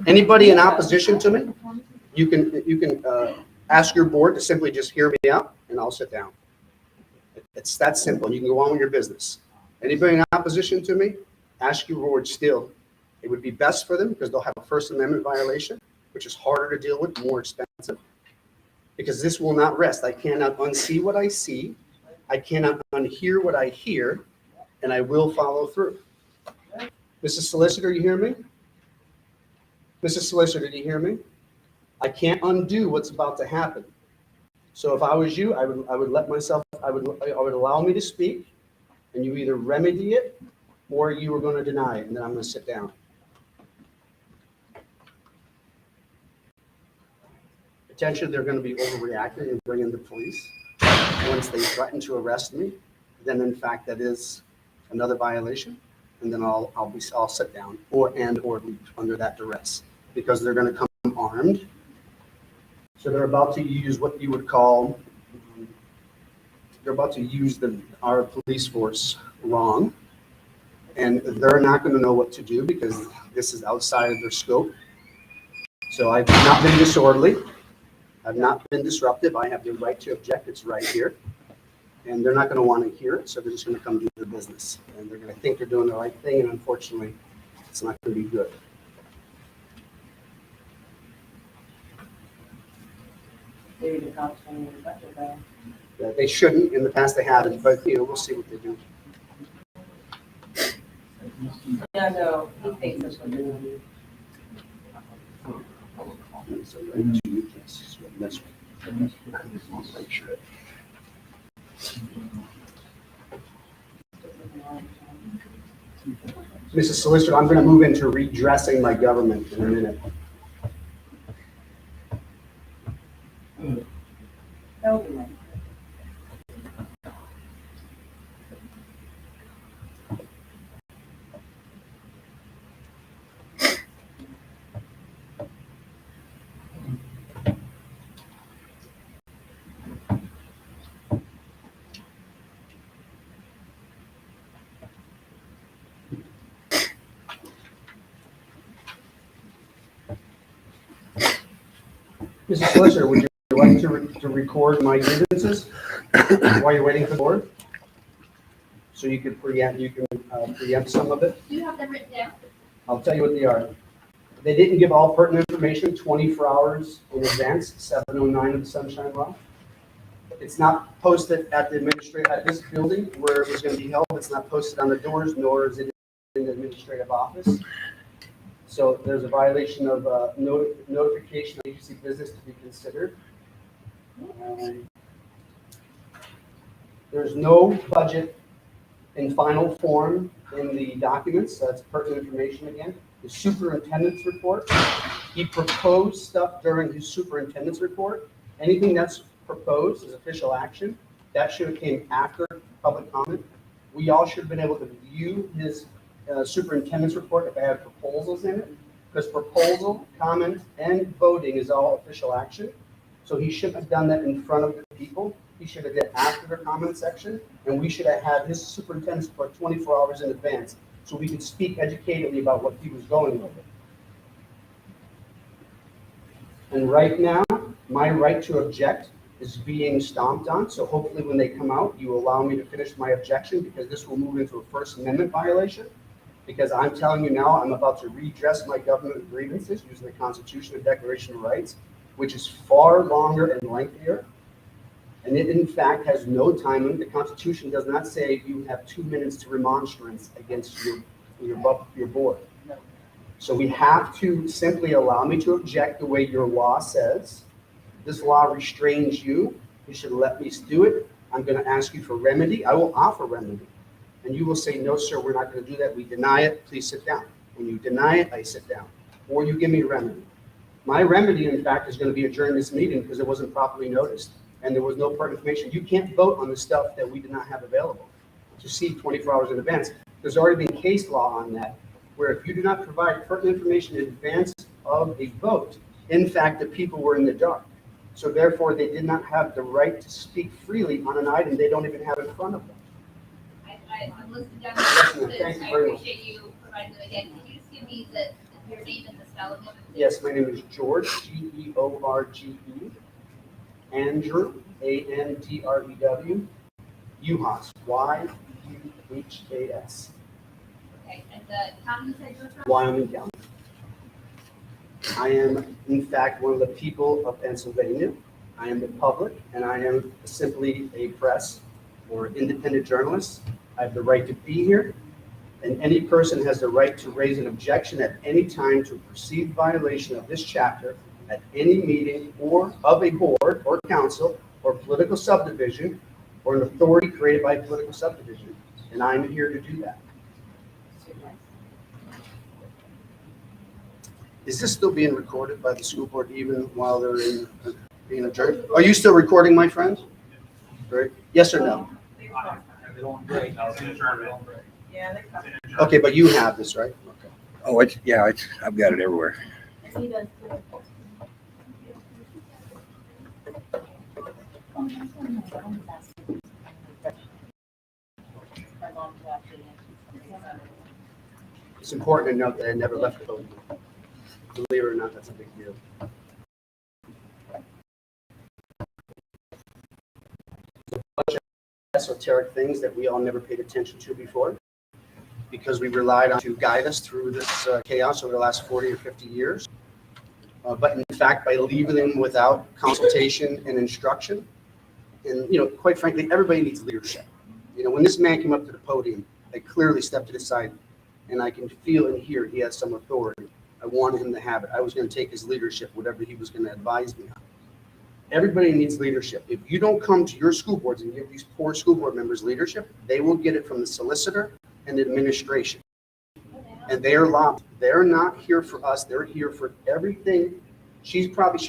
Anybody in opposition to me, you can ask your board to simply just hear me out, and I'll sit down. It's that simple. You can go on with your business. Anybody in opposition to me, ask your board still. It would be best for them because they'll have a First Amendment violation, which is harder to deal with, more expensive. Because this will not rest. I cannot unsee what I see. I cannot unhear what I hear, and I will follow through. Mrs. Solicitor, you hear me? Mrs. Solicitor, do you hear me? I can't undo what's about to happen. So if I was you, I would let myself, I would allow me to speak, and you either remedy it or you are going to deny it, and then I'm going to sit down. Potentially, they're going to be overreacting and bring in the police. Once they threaten to arrest me, then in fact that is another violation, and then I'll sit down or leave under that duress because they're going to come armed. So they're about to use what you would call, they're about to use our police force wrong, and they're not going to know what to do because this is outside of their scope. So I've not been disorderly. I've not been disruptive. I have the right to object. It's right here. And they're not going to want to hear it, so they're just going to come do their business. And they're going to think they're doing the right thing, and unfortunately, it's not going to be good. Maybe the cops don't even touch it though. Yeah, they shouldn't. In the past, they haven't, but we'll see what they do. Yeah, no, he thinks that's what they're doing. Mrs. Solicitor, I'm going to move into redressing my government in a minute. That'll be nice. Mr. Solicitor, would you like to record my grievances while you're waiting for the board? So you can preempt some of it? Do you have them written down? I'll tell you what they are. They didn't give all pertinent information 24 hours in advance, 709 of the Sunshine Law. It's not posted at this building where it was going to be held. It's not posted on the doors, nor is it in the administrative office. So there's a violation of notification of agency business to be considered. There's no budget in final form in the documents. That's pertinent information again. The superintendent's report, he proposed stuff during his superintendent's report. Anything that's proposed is official action. That should have came after public comment. We all should have been able to view his superintendent's report if I had proposals in it, because proposal, comment, and voting is all official action. So he shouldn't have done that in front of the people. He should have done it after the comment section, and we should have had his superintendent's report 24 hours in advance so we could speak educatedly about what he was going over. And right now, my right to object is being stomped on, so hopefully when they come out, you allow me to finish my objection, because this will move into a First Amendment violation. Because I'm telling you now, I'm about to redress my government grievances using the Constitution and Declaration of Rights, which is far longer and lengthier. And it in fact has no time limit. The Constitution does not say you have 2 minutes to remonstrance against your board. So we have to simply allow me to object the way your law says. This law restrains you. You should let me do it. I'm going to ask you for remedy. I will offer remedy. And you will say, no, sir, we're not going to do that. We deny it. Please sit down. When you deny it, I sit down. Or you give me a remedy. My remedy, in fact, is going to be adjourn this meeting because it wasn't properly noticed. And there was no pertinent information. You can't vote on the stuff that we did not have available to see 24 hours in advance. There's already been case law on that, where if you do not provide pertinent information in advance of a vote, in fact, the people were in the dark. So therefore, they did not have the right to speak freely on an item they don't even have in front of them. I'm listening down Thank you I very much. appreciate you providing them again. Can you just give me your name and the spelling of it? Yes, my name is George, George, Andrew, Andrew, Uhas, Yuhas. Okay, and the county you said you're from? Wyoming County. I am, in fact, one of the people of Pennsylvania. I am the public, and I am simply a press or independent journalist. I have the right to be here, and any person has the right to raise an objection at any time to a perceived violation of this chapter at any meeting or of a board or council or political subdivision or an authority created by a political subdivision. And I'm here to do that. Is this still being recorded by the school board even while they're being adjourned? Are you still recording, my friends? Right? Yes or no? Yeah, Okay, but you have this, right? Okay. Oh, I've got it everywhere. He does too. It's important to note that I never left the building. Believe it or not, that's a big deal. There's a bunch of esoteric things that we all never paid attention to before because we relied on to guide us through this chaos over the last 40 or 50 years. But in fact, by leaving them without consultation and instruction, and quite frankly, everybody needs leadership. When this man came up to the podium, I clearly stepped to the side, and I can feel and hear he has some authority. I wanted him to have it. I was going to take his leadership, whatever he was going to advise me on. Everybody needs leadership. If you don't come to your school boards and give these poor school board members leadership, they will get it from the solicitor and the administration. And they are lobbed. They're not here for us. They're here for everything. She probably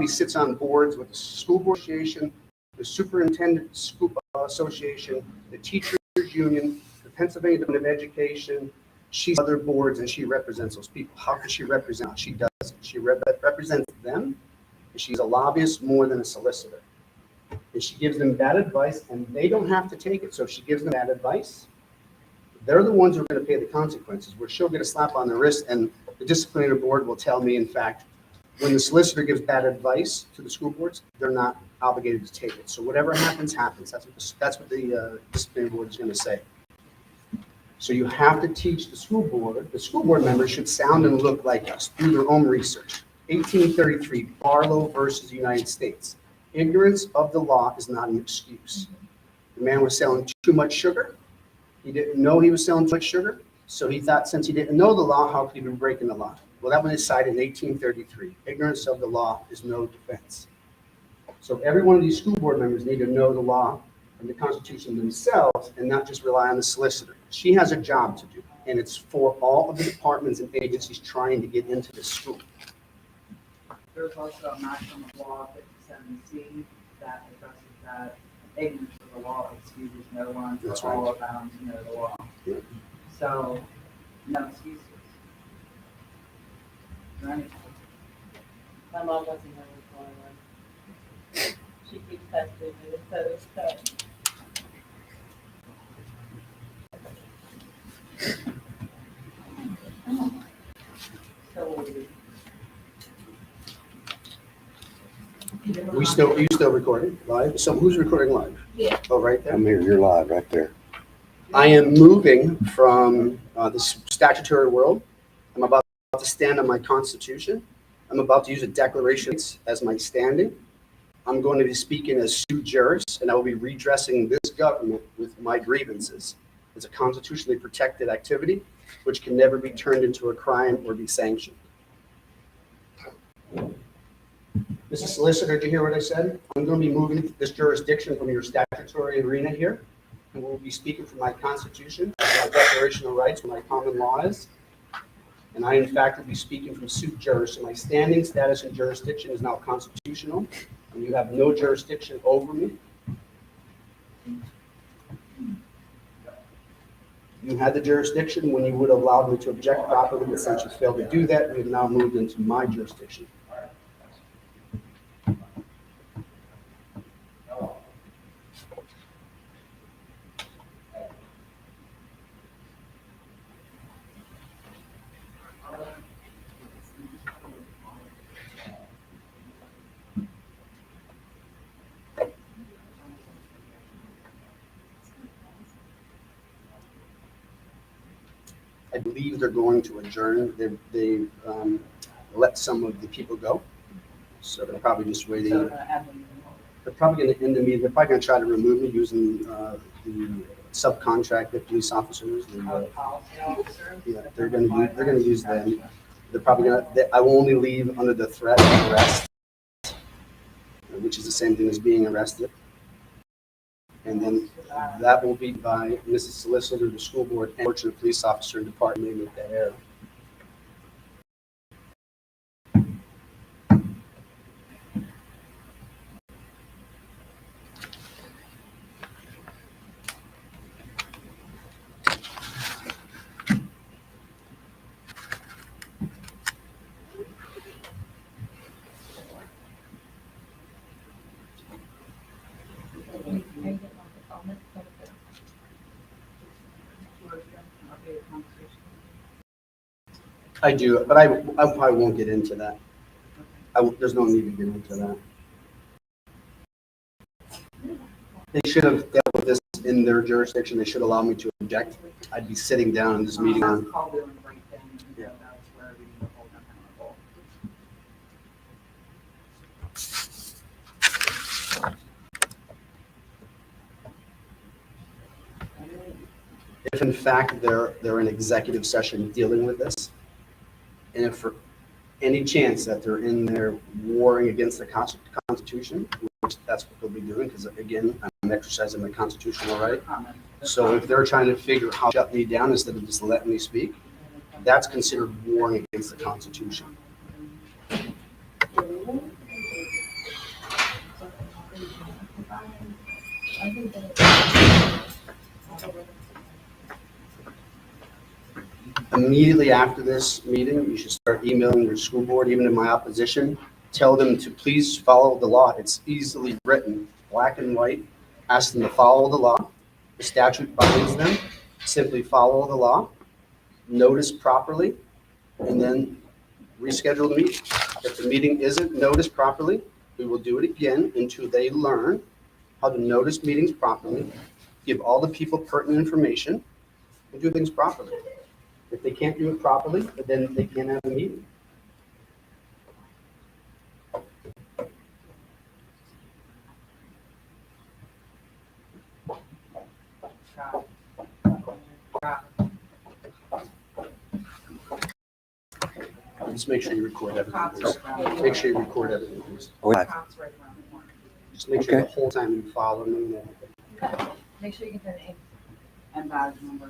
sits on boards with the school board association, the superintendent school association, the teachers union, the Pennsylvania Department of Education. She's other boards and she represents those people. How can she represent? She doesn't. She represents them. And she's a lobbyist more than a solicitor. And she gives them bad advice and they don't have to take it. So if she gives them bad advice, they're the ones who are going to pay the consequences, where she'll get a slap on the wrist and the disciplinary board will tell me, in fact, When the solicitor gives bad advice to the school boards, they're not obligated to take it. So whatever happens, happens. That's what the disciplinary board is going to say. So you have to teach the school board members should sound and look like us, do their own research. 1833, Barlow versus United States. Ignorance of the law is not an excuse. The man was selling too much sugar. He didn't know he was selling too much sugar. So he thought since he didn't know the law, how could he be breaking the law? Well, that was decided in 1833. Ignorance of the law is no defense. So every one of these school board members need to know the law and the Constitution themselves and not just rely on the solicitor. She has a job to do, and it's for all of the departments and agencies trying to get into this school. There's also a maximum law 57C that addresses that ignorance of the law excuses no one That's for right. all bound to know the law. Yeah. So, no excuses. For anything. My mom doesn't know what's going on. She keeps testing me, so. So, Are you still recording live? So who's recording live? Yeah. Oh, right there. I'm here, you're live right there. I am moving from this statutory world. I'm about to stand on my Constitution. I'm about to use a declaration as my standing. I'm going to be speaking as sui juris, and I will be redressing this government with my grievances. It's a constitutionally protected activity, which can never be turned into a crime or be sanctioned. Mrs. Solicitor, did you hear what I said? I'm going to be moving this jurisdiction from your statutory arena here, and we'll be speaking from my Constitution, my Declaration of Rights, my common laws. And I, in fact, will be speaking from sui juris. So my standing, status, and jurisdiction is now constitutional, and you have no jurisdiction over me. You had the jurisdiction when you would have allowed me to object properly, but since you failed to do that, we have now moved into my jurisdiction. I believe they're going to adjourn. They let some of the people go. So they're probably just waiting. so gonna have them. They're probably going to end the meeting. They're probably going to try to remove me using the subcontracted police officers. Policy officers. Yeah, they're going to use them. They're probably going to, I will only leave under the threat of arrest, which is the same thing as being arrested. And then that will be by Mrs. Solicitor, the school board, and the police officer and department with that error. I do, but I probably won't get into that. There's no need to get into that. They should have dealt with this in their jurisdiction. They should allow me to object. I'd be sitting down in this meeting That's on. called doing the right thing, and Yeah. that's where we need to hold them accountable. If in fact they're in executive session dealing with this, and if for any chance that they're in there warring against the Constitution, which that's what they'll be doing, because again, I'm exercising my constitutional right. So if they're trying to figure out how to shut me down instead of just letting me speak, that's considered warring against the Constitution. Immediately after this meeting, you should start emailing your school board, even in my opposition. Tell them to please follow the law. It's easily written, black and white. Ask them to follow the law. The statute binds them. Simply follow the law, notice properly, and then reschedule the meeting. If the meeting isn't noticed properly, we will do it again until they learn how to notice meetings properly, give all the people pertinent information, and do things properly. If they can't do it properly, then they can't have a meeting. Just make sure you record everything, please. Make sure you record everything, please. Cops right around the corner. Just make sure the whole time you follow me and everything. Make sure you get their name. And badge number.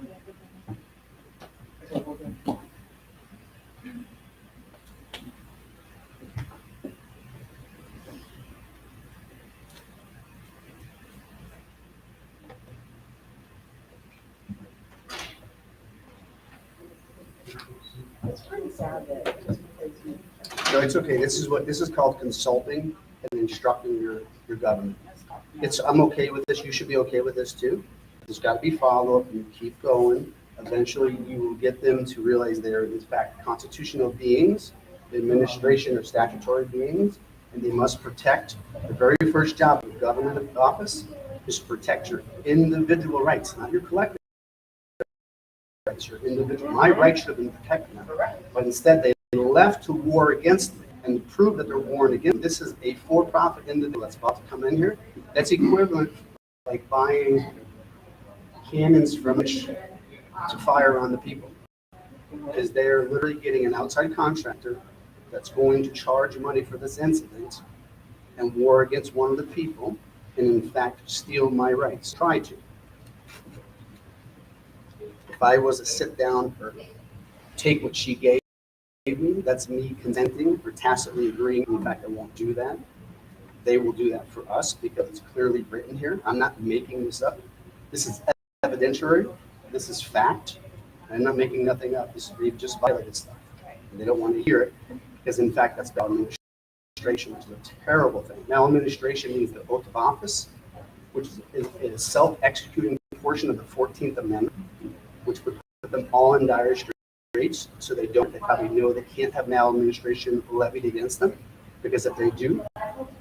Okay, we'll do. It's pretty sad that just because you. No, it's okay. This is called consulting and instructing your government. I'm okay with this. You should be okay with this too. There's got to be follow-up. You keep going. Eventually, you will get them to realize they are, in fact, constitutional beings, administration or statutory beings, and they must protect. The very first job of government office is to protect your individual rights, not your collective rights, your individual. My rights should have been protected, but instead they left to war against me and prove that they're warring against. This is a for-profit individual that's about to come in here. That's equivalent like buying cannons from which to fire on the people, because they're literally getting an outside contractor that's going to charge money for this incident and war against one of the people and in fact steal my rights. Try to. If I was to sit down or take what she gave me, that's me consenting or tacitly agreeing. In fact, I won't do that. They will do that for us because it's clearly written here. I'm not making this up. This is evidentiary. This is fact. I'm not making nothing up. They've just violated stuff. And they don't want to hear it because, in fact, that's maladministration, which is a terrible thing. Maladministration means the oath of office, which is a self-executing portion of the 14th Amendment, which would put them all in dire straits, so they probably know they can't have maladministration levied against them, because if they do,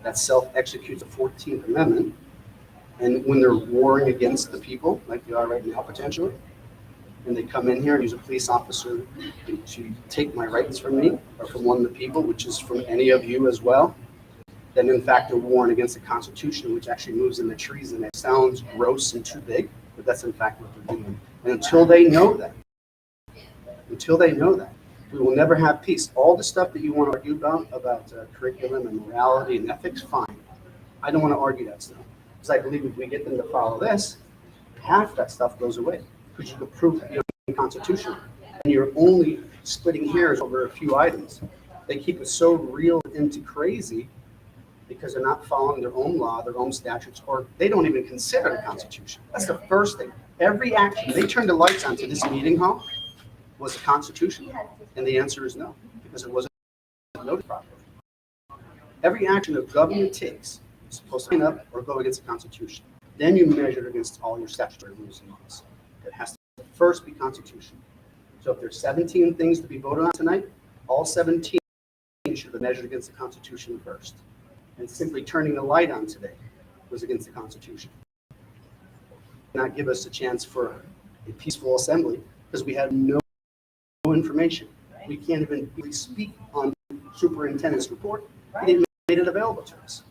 that self-executes the 14th Amendment. And when they're warring against the people, like they are right now potentially, and they come in here and use a police officer to take my rights from me or from one of the people, which is from any of you as well, then in fact they're warring against the Constitution, which actually moves in the treason. It sounds gross and too big, but that's in fact what they're doing. And until they know that, we will never have peace. All the stuff that you want to argue about curriculum and morality and ethics, fine. I don't want to argue that stuff. Because I believe if we get them to follow this, half that stuff goes away. Because you can prove that you're unconstitutional. And you're only splitting hairs over a few items. They keep it so real into crazy because they're not following their own law, their own statutes, or they don't even consider the Constitution. That's the first thing. Every action, they turned the lights on to this meeting hall, was the Constitution? And the answer is no, because it wasn't noted properly. Every action the government takes is supposed to line up or go against the Constitution. Then you measure it against all your statutory rules and laws. It has to first be constitutional. So if there's 17 things to be voted on tonight, all 17 should be measured against the Constitution first. And simply turning the light on today was against the Constitution. Not give us a chance for a peaceful assembly because we had no information. We can't even really speak on superintendent's report. He didn't make it available to us.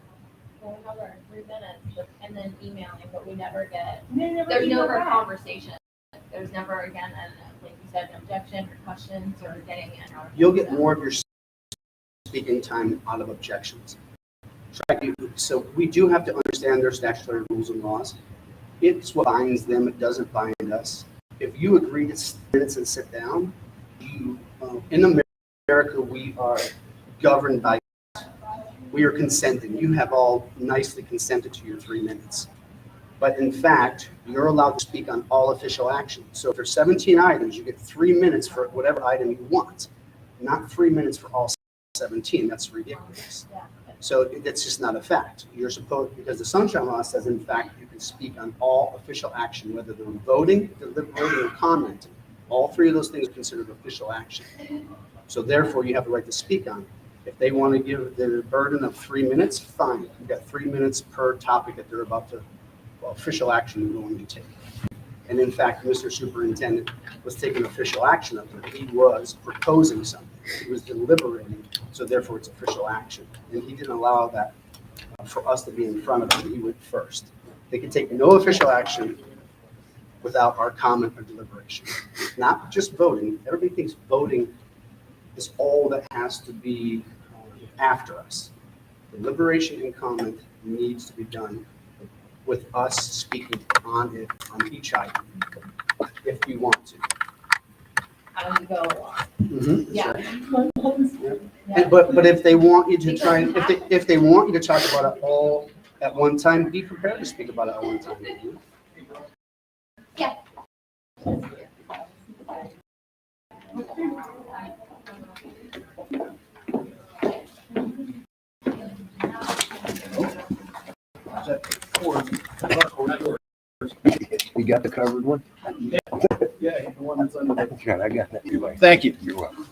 Well, we have our 3 minutes and then emailing, but we never get, there's never a conversation. There's never again, like you said, an objection or questions or getting an. You'll get more of your speaking time out of objections. So we do have to understand their statutory rules and laws. It's what binds them. It doesn't bind us. If you agree to minutes and sit down, in America, we are governed by, we are consenting. You have all nicely consented to your 3 minutes. But in fact, you're allowed to speak on all official action. So if there's 17 items, you get 3 minutes for whatever item you want, not 3 minutes for all 17. That's ridiculous. So that's just not a fact. You're supposed, because the Sunshine Law says, in fact, you can speak on all official action, whether they're voting, deliberating, or commenting. All 3 of those things are considered official action. So therefore, you have the right to speak on it. If they want to give the burden of 3 minutes, fine. You've got 3 minutes per topic that they're about to, well, official action they're going to take. And in fact, Mr. Superintendent was taking official action up there. He was proposing something. He was deliberating, so therefore it's official action. And he didn't allow that for us to be in front of him. He went first. They can take no official action without our comment or deliberation. Not just voting. Everybody thinks voting is all that has to be after us. Deliberation and comment needs to be done with us speaking on it, on each item, if we want to. How does it go along? Mhm. Yeah. But if they want you to try, if they want you to talk about it all at one time, be prepared to speak about it at one time. Yeah. You got the covered one? Yeah, the one that's under the. Good, I got that. You're welcome. Thank you. You're welcome.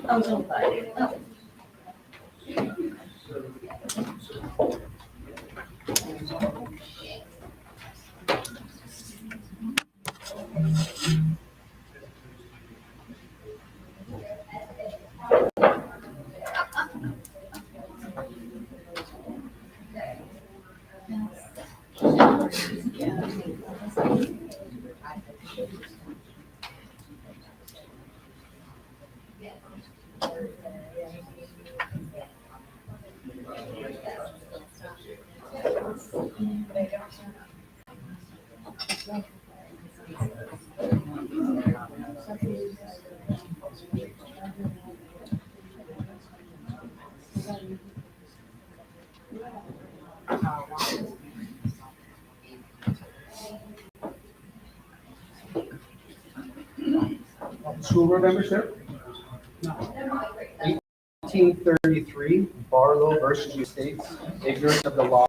I'm so excited. School board membership? 1833, Barlow versus United States. Ignorance of the law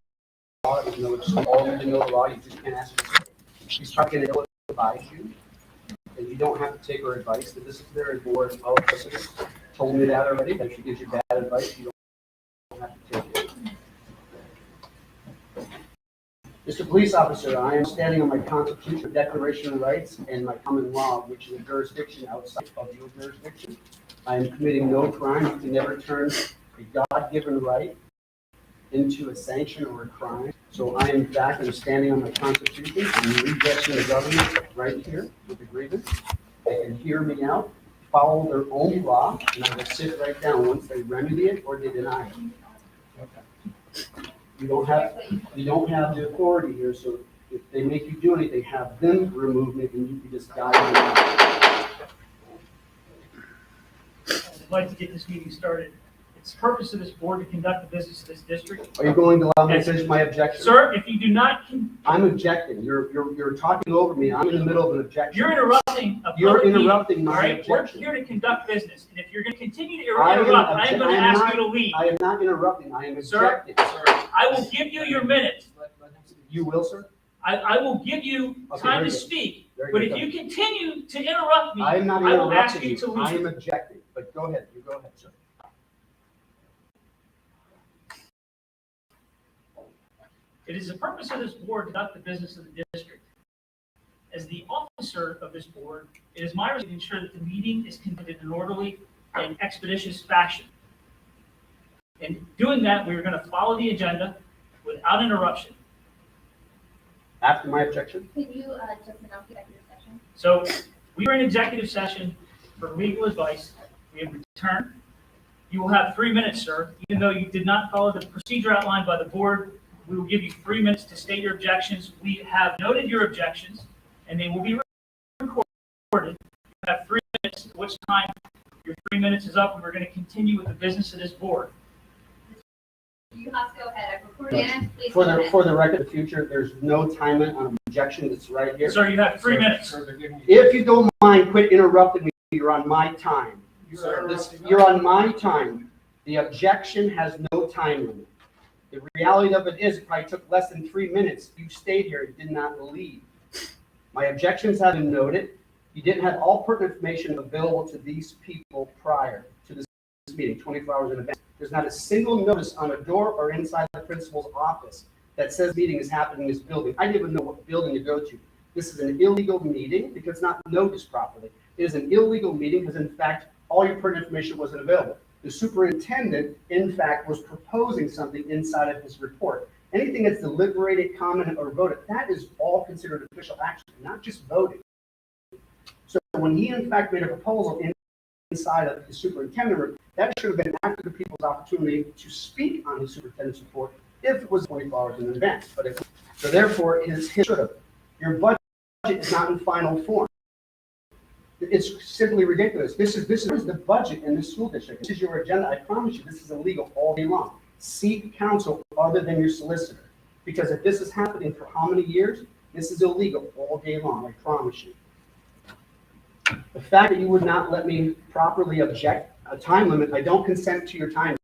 is no excuse. All need to know the law, you just can't ask. She's trying to advise you, and you don't have to take her advice. The disciplinary board of presidents told me that already, that she gives you bad advice, you don't have to take it. Mr. Police Officer, I am standing on my Constitution, Declaration of Rights, and my common law, which is a jurisdiction outside of your jurisdiction. I am committing no crime. You can never turn a God-given right into a sanction or a crime. So I, in fact, am standing on my Constitution and redressing the government right here with the grievance. They can hear me out, follow their own law, and I will sit right down once they remedy it or they deny it. You don't have the authority here, so if they make you do anything, have them remove me and you can just guide me. I'd like to get this meeting started. It's the purpose of this board to conduct the business of this district. Are you going to allow me to finish my objection? Sir, if you do not, I'm objecting. You're talking over me. I'm in the middle of an objection. you're interrupting a You're public meeting. interrupting my All right, we're objection. here to conduct business, and if you're gonna continue to I am interrupt, I am gonna I am ask not- you to leave. I am not interrupting. I am Sir? objecting. I will give you your minute. You will, sir? I will give you Okay, time very to good. speak, Very but good. if you continue to interrupt me, I am not I will ask interrupting you to you. I leave. am objecting, but go ahead. You go ahead, sir. It is the purpose of this board to conduct the business of the district. As the officer of this board, it is my responsibility to ensure that the meeting is conducted in an orderly and expeditious fashion. In doing that, we are going to follow the agenda without interruption. After my objection? Can you just announce the executive session? So we were in executive session for legal advice. We have returned. You will have 3 minutes, sir, even though you did not follow the procedure outlined by the board We will give you 3 minutes to state your objections. We have noted your objections, and they will be recorded. You have 3 minutes, at which time your 3 minutes is up, and we're going to continue with the business of this board. You have to go ahead. I've recorded it. Please For go the, ahead. for the record, the future, there's no time limit on objection, it's right here. Sir, you have 3 minutes. If you don't mind, quit interrupting me, you're on my time. You're on my time. The objection has no time limit. The reality of it is, it probably took less than 3 minutes. You stayed here and did not leave. My objections have been noted. You didn't have all pertinent information available to these people prior to this meeting, 24 hours in advance. There's not a single notice on a door or inside the principal's office that says meeting is happening in this building. I didn't even know what building to go to. This is an illegal meeting because it's not noticed properly. It is an illegal meeting because, in fact, all your pertinent information wasn't available. The superintendent, in fact, was proposing something inside of his report. Anything that's deliberated, commented, or voted, that is all considered official action, not just voting. So when he, in fact, made a proposal inside of the superintendent report, that should have been after the people's opportunity to speak on the superintendent's report if it was 24 hours in advance. But it, so therefore, his should have. Your budget is not in final form. It's simply ridiculous. This is the budget in this school district. This is your agenda. I promise you, this is illegal all day long. Seek counsel other than your solicitor. Because if this is happening for how many years, this is illegal all day long, I promise you. The fact that you would not let me properly object, a time limit, I don't consent to your time.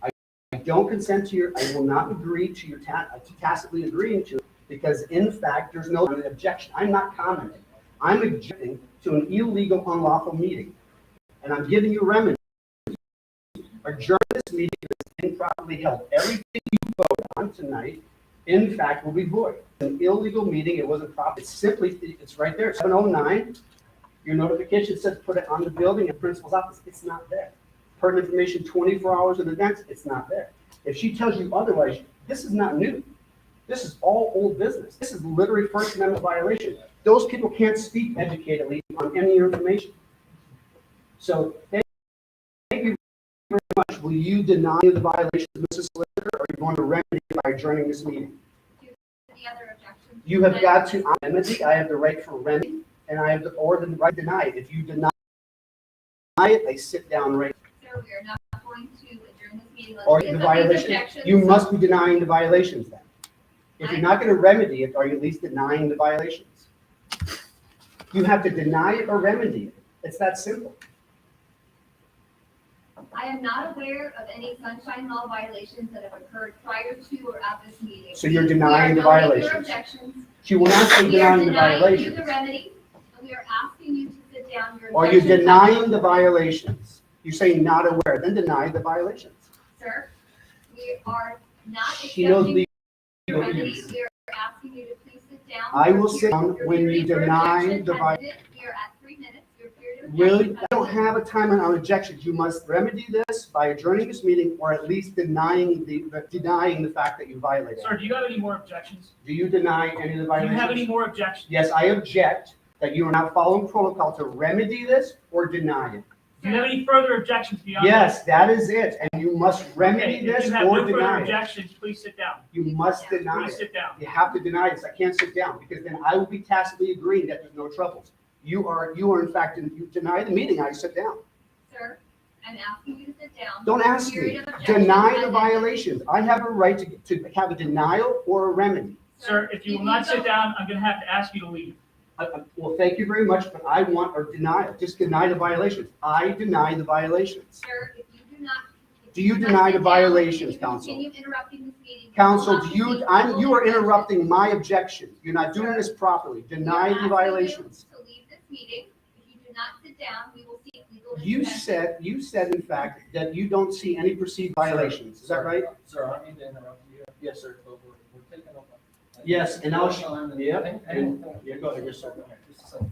I don't consent to your, I will not agree to your tacitly agreeing to it, because in fact, there's no objection. I'm not commenting. I'm objecting to an illegal, unlawful meeting. And I'm giving you remedies. Adjourn this meeting is improperly held. Everything you vote on tonight, in fact, will be void. It's an illegal meeting. It wasn't proper. It's simply, it's right there, 709. Your notification says put it on the building in principal's office. It's not there. Pertinent information 24 hours in advance. It's not there. If she tells you otherwise, this is not new. This is all old business. This is literally First Amendment violation. Those people can't speak educatedly on any information. So thank you very much. Will you deny the violation, Mrs. Solicitor, or are you going to remedy it by adjourning this meeting? Any other objections? You have got to remedy. I have the right for remedy, and I have the right to deny it. If you deny it, I sit down right. Sir, we are not going to adjourn this meeting. Let's Or get the these violation. objections. You must be denying the violations then. If you're not going to remedy it, are you at least denying the violations? You have to deny it or remedy it. It's that simple. I am not aware of any sunshine law violations that have occurred prior to or at this meeting. So you're denying the We are noting your violations. objections. She will not be We are denying the denying you violations. the remedy, and we are asking you to sit down. Your Are you objections have denying been- the violations? You say not aware, then deny the violations. Sir, we are not She knows accepting your legal remedy. issues. We are asking you to please sit down. I will Your- sit down your when you period for deny objection the has ended. We are at 3 minutes. Your period of Really, objection I has don't ended. have a time on objections. You must remedy this by adjourning this meeting or at least denying the fact that you violated Sir, it. do you have any more objections? Do you deny any of the Do you violations? have any more objections? Yes, I object that you are not following protocol to remedy this or deny it. Do you have any further objections beyond that? Yes, that is it, and you must Okay, remedy if this you have or no further deny it. objections, please sit down. You must deny Please it. sit down. You have to deny this. I can't sit down because then I will be tacitly agreeing that there's no troubles. You are in fact, you deny the meeting, I sit down. Sir, I'm asking you to sit down. Don't Your ask me. period of objection Deny has the ended. violations. I have a right to have a denial or a remedy. Sir, if you will not sit down, I'm gonna have to ask you to leave. Well, thank you very much, but I want a denial. Just deny the violations. I deny the violations. Sir, if you do not. if Do you do not deny sit the down, violations, you counsel? Continue interrupting this meeting. Counsel, will not receive you are legal interrupting my objections. You're not doing Sir, this properly. We are Deny asking the you violations. To leave this meeting. If you do not sit down, we will seek legal You intervention. said in fact that you don't see any perceived violations. Is that right? Sir, I need to interrupt you. Yes, sir. But we're taking up. Yes, and I'll, Yeah. yeah, go ahead, yes, sir. Go ahead. Just a second.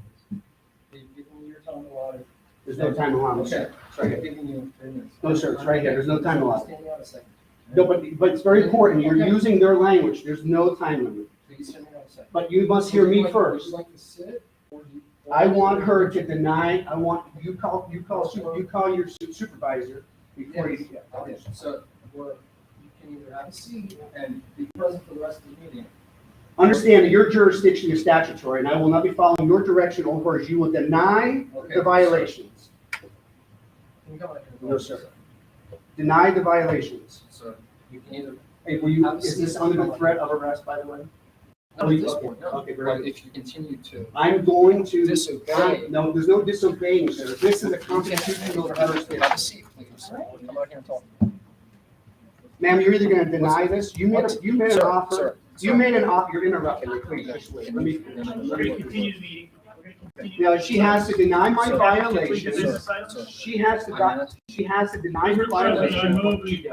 You're giving your time allotted. There's no time allowed. Okay. It's right I'm here. giving you 3 minutes. No, sir, it's right here. There's no time allowed. Stand down a second. No, but it's very important. You're using their language. There's no time limit. Please stand down a second. But you must hear me Would first. you like to sit? Or do you? I want her to deny, you call your supervisor before you. Okay, so you can can either have a seat and be present for the rest of the meeting. Understand that your jurisdiction is statutory, and I will not be following your direction over as you will deny the violations. Can you come out here? No, sir. Deny the violations. Sir, you can either. Hey, will you, is this under the threat of arrest, by the way? Not at this point, no. Okay, very But good. if you continue to I'm going to. disobey. No, there's no disobeying, sir. This is a constitutional jurisdiction. Have a seat, please. Come out here and talk. Ma'am, you're either gonna deny this, you made an Sir, offer, sir, you made an offer, you're interrupting me, please, just wait, let me. We're gonna continue the meeting. We're gonna continue. Now, she has to deny my Sir, violations, business items? she has to, she has to deny her violations. It's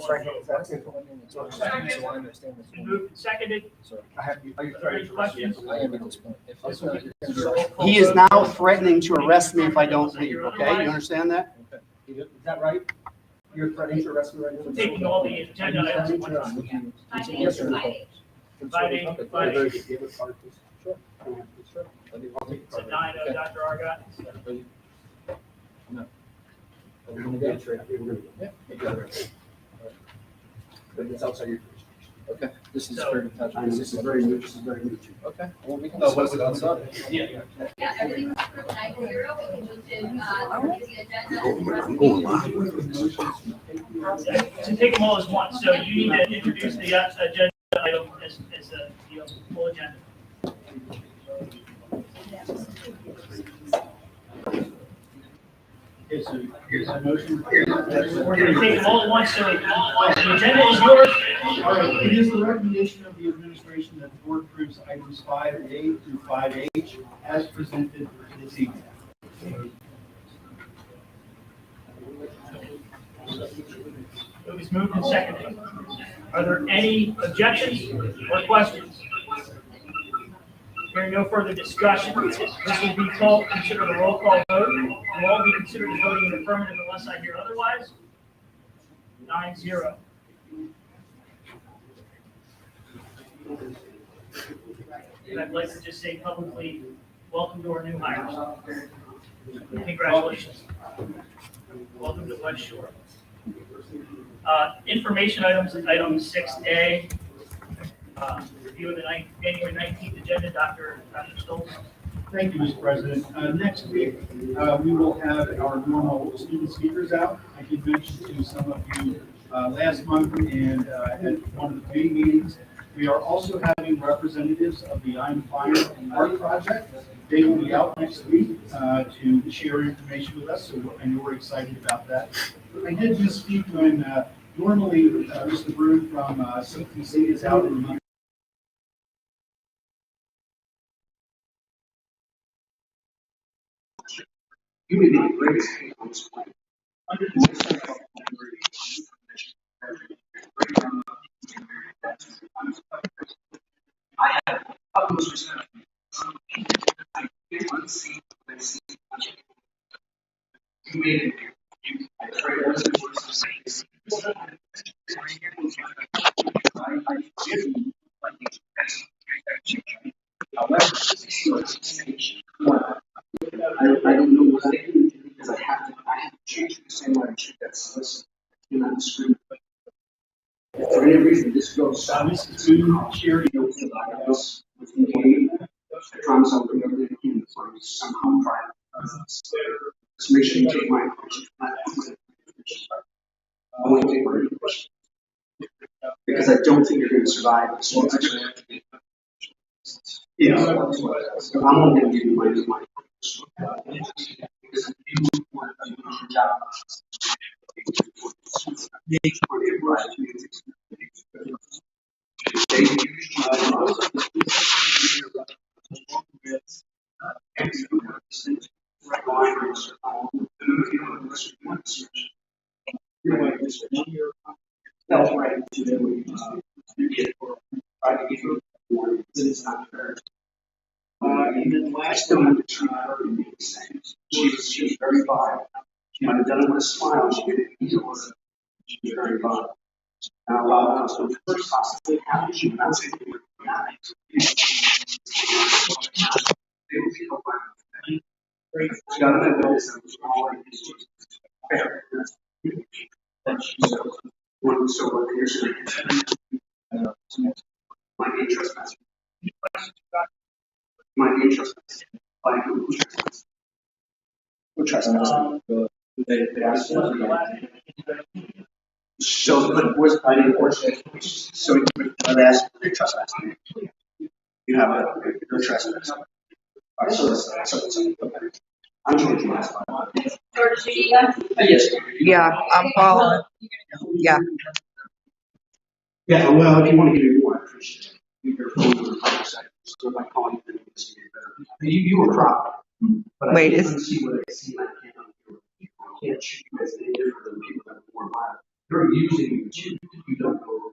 right here. That's it. So I understand this. Been moved and seconded. Sir, Are you Any questions? I am at this point. If not, you're gonna be- He is now threatening to arrest me if I don't leave, okay? You understand that? Is that right? You're threatening to arrest me right now? Taking all the agenda items at one time. Would you I continue think to- it's Fighting. Sure. Sure. So nine, Dr. Argot. No. Are we gonna go? Yeah. But it's outside your jurisdiction. Okay, this is So- very touchy. I know, this is very new, this is very new to you. Okay, well, we can Oh, discuss it outside. Yeah. Yeah, everything was approved 9-0. We can move to, the agenda. I'm going live. To take them all as one, so you need to introduce the agenda item as a, full agenda. Okay, so here's a motion. We're gonna take them all at once, so the agenda is yours. All right, it is the recommendation of the administration that the board approves items 5A through 5H as presented this evening. It was moved and seconded. Are there any objections or questions? Hearing no further discussion, this will be considered a roll call vote. Will all be considered as voting in the affirmative unless I hear otherwise. 9-0. And I'd like to just say publicly, welcome to our new hires. Congratulations. Welcome to West Shore. Information items, item 6A. Review of the January 19th agenda, Dr. Stolz. Thank you, Mr. President. Next week, we will have our normal student speakers out. I did mention to some of you last month and at one of the committee meetings. We are also having representatives of the I'm Fire Art Project. They will be out next week to share information with us, so I know we're excited about that. I did just speak when normally Mr. Broom from CTC is out in the You may be great on this point. I have utmost respect. I can't unsee what I see. You made it. I pray all the words of saints. I forgive you. However, I don't know what I can do because I have to change the same way I treat that solicitor. You know, scream. If for any reason this goes south, to share you'll provide us with me. I promise I'll bring everything in for you somehow private. Just make sure you take my question. I want to take my question. Because I don't think you're going to survive this one. Yeah, I'm only going to give you my question. Because you want to do your job. That's right. It's not fair. Even last time, she was very fine. She might have done it with a smile. She did it easily. She was very fine. Now, so the first possibly happened, she would not say they were nice. They would feel fine. She got that notice and was all right. Fair. Then she said, So what you're saying might be trespassing. Might be trespassing. By who trespassing? Who trespassing? They asked so, but was I didn't work so they asked for trespassing. You have a no trespassing. All right, so I'm George Miles. Yes. Yeah, I'm following. Yeah. Yeah, well, if you want to give me more, I appreciate it. Your phone number, 5 seconds. So if I call you, then it's going to be better. You were proud. But Wait, I is- can't see what I see. I can't shoot you as any different than people that are more violent. They're using you too. You don't know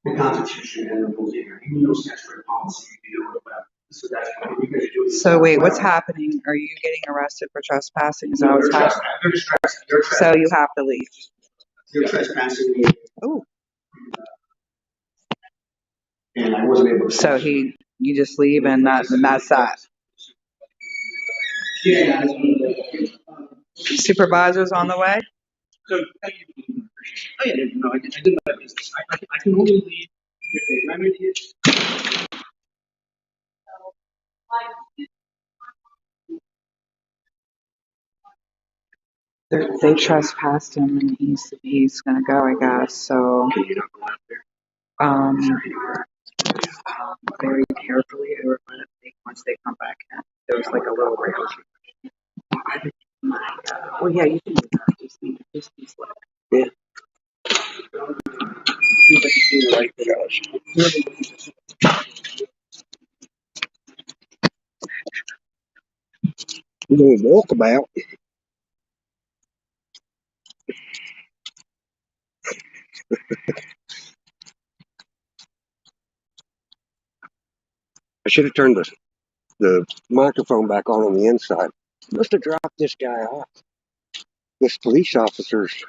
the Constitution and the rules here. You know statutory policy. You know about. So that's what you guys are doing. So wait, what's happening? Are you getting arrested for trespassing? Is that what's happening? They're trespassing. They're So trespassing. you have to leave. You're trespassing. Oh. And I wasn't able to. So you just leave and that's that. Yeah. Supervisor's on the way? So, thank you. Oh, yeah, no, I did my business. I can only leave if they remedy it. They trespassed him and he's gonna go, I guess, so. Can you not go out there? Very carefully, or once they come back in. There was like a little rail. Well, yeah, you can do that. Just be slow. Yeah. Right there. Little walkabout. I should have turned the microphone back on the inside. Must have dropped this guy off. This police officer's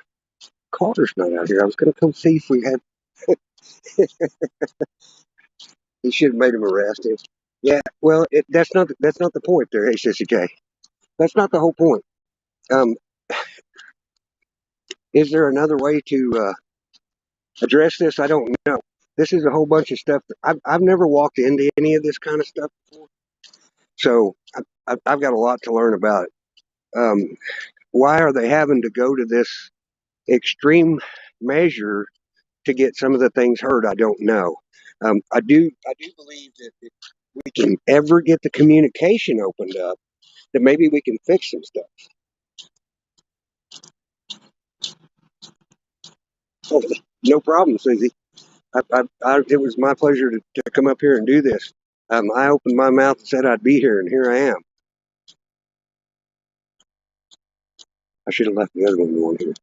car's not out here. I was going to come see if we had. He should have made him arrest him. Yeah, well, that's not the point there, HSK. That's not the whole point. Um, is there another way to address this? I don't know. This is a whole bunch of stuff. I've never walked into any of this kind of stuff before, so I've got a lot to learn about it. Why are they having to go to this extreme measure to get some of the things heard? I don't know. I do believe that if we can ever get the communication opened up, that maybe we can fix some stuff. Oh, no problem, Susie. It was my pleasure to come up here and do this. I opened my mouth and said I'd be here, and here I am. I should have left the other one going here.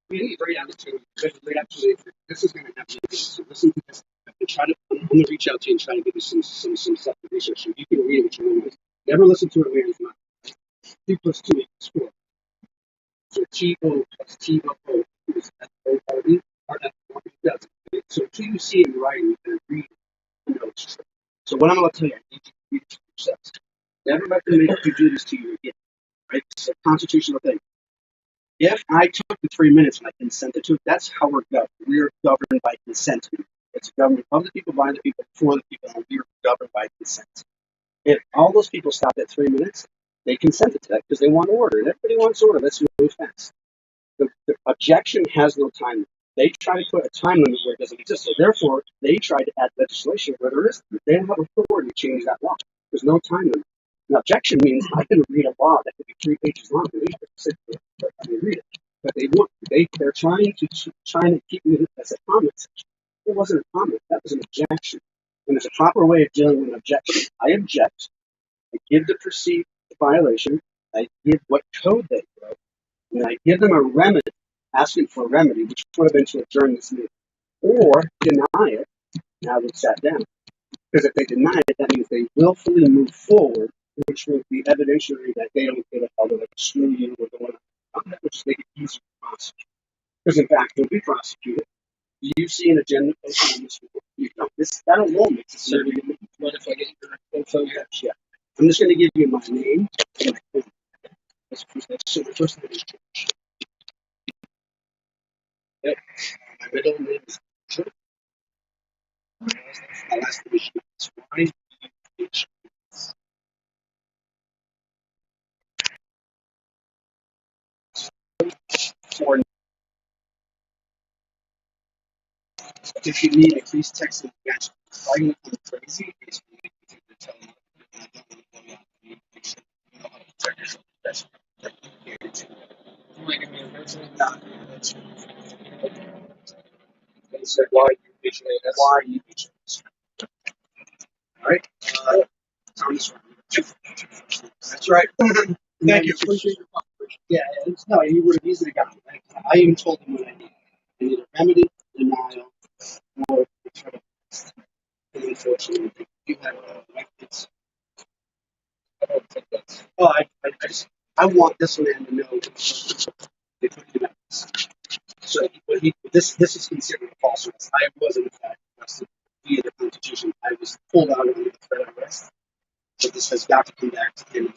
We need great attitude. Great attitude. This is going to happen. So listen to this. I'm going to reach out to you and try to give you some stuff to research. You can read it with your own eyes. Never listen to it away from 2 plus 2 equals 4. So T-O plus T-O-O is F-O-R-E. So until you see it in writing, you can read the notes. So what I'm going to tell you, I need you to read it for yourselves. Never let them make you do this to you again. Right? It's a constitutional thing. If I took the 3 minutes and I consented to it, that's how we're governed. We're governed by consent. It's government of the people, by the people, for the people, and we're governed by consent. If all those people stopped at 3 minutes, they consented to that because they want order. And everybody wants order. Let's move fast. The objection has no time limit. They try to put a time limit where it doesn't exist. So therefore, they try to add legislation where there is. They don't have authority to change that law. There's no time limit. An objection means I can read a law that could be 3 pages long. And read it. But they're trying to keep it as a comment section. It wasn't a comment. That was an objection. And there's a proper way of dealing with an objection. I object. I give the perceived violation. I give what code they broke. And I give them a remedy, asking for a remedy, which would have been to adjourn this meeting, or deny it. Now they sat down. Because if they deny it, that means they willfully move forward, which would be evidentiary that they don't get a fellow like screw you or going on that, which make it easier to prosecute. Because in fact, when we prosecute it, you see an agenda posted on this. You know, that alone makes it certain. What if I get your info? Yeah. I'm just gonna give you my name. And my phone. So the first name is George. Yep. My middle name is George. My last name is Y-H. For if you need it, please text me. Guys, are you crazy? It's really easy to tell you. And I don't want to go out and make sure you know how to protect yourself. That's what I'm here to. You might give me a mention. Not that's they said why you usually why you usually. All right. Thomas. That's right. Thank you. Appreciate your cooperation. Yeah, no, he would have easily gotten it. I even told him what I needed. I needed remedy, denial, or return. And unfortunately, you have it's. I don't think that's. Oh, I want this man to know that they put him at this. So when this is considered a false arrest. I wasn't in fact arrested via the Constitution. I was pulled out under the threat of arrest. But this has got to come back to him.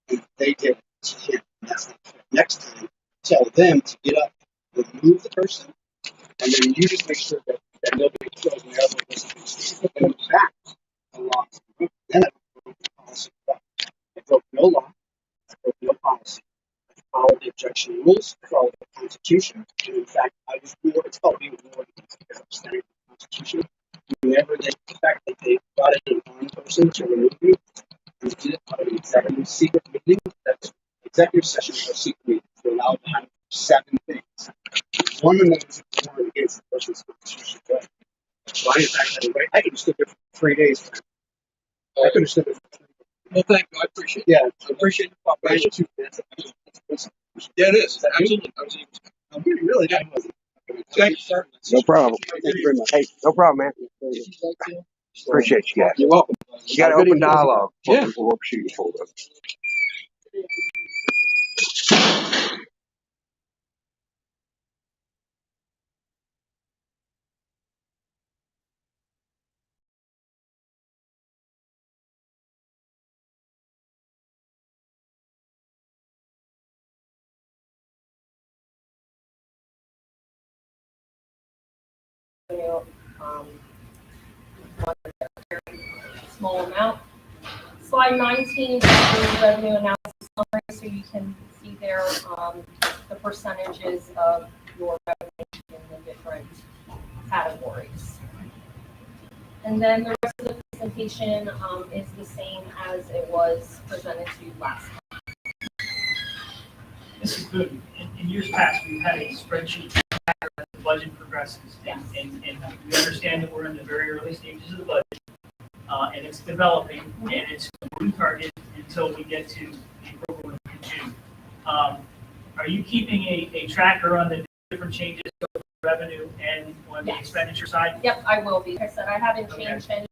And they did it to him. That's not fair. Next time, tell them to get up, remove the person, and then you just make sure that nobody throws me out of this. And in fact, a law. Then I broke the policy. I broke no law. I broke no policy. I followed the objection rules. I followed the Constitution. And in fact, I was more. It's called being more because I'm standing for the Constitution. Whenever they, in fact, they brought in an armed person to remove me. We did it out of an executive secret meeting. That's executive session or secret meeting. We're allowed to have 7 things. One of them is warned against the person's constitutional right. So I, in fact, had a right. I could have stood there for 3 days. I could have stood there for 3 days. Well, thank you. I appreciate it. Yeah, I appreciate the cooperation too. Yeah, it is. Absolutely. I'm really that wasn't. Thank you, sir. No problem. Thank you very much. Hey, no problem, man. Appreciate you guys. You're welcome. You got an open dialogue. Yeah. We'll shoot you for it. um, small amount. Slide 19 is the revenue analysis summary, so you can see there the percentages of your revenue in the different categories. And then the rest of the presentation is the same as it was presented to you last time. This is good. In years past, we've had a spreadsheet as the budget progresses. Yes. And we understand that we're in the very early stages of the budget, and it's developing, and it's a moving target until we get to the program in June. Are you keeping a tracker on the different changes of revenue and on the expenditure side? Yep, I will be. Like I said, I haven't changed anything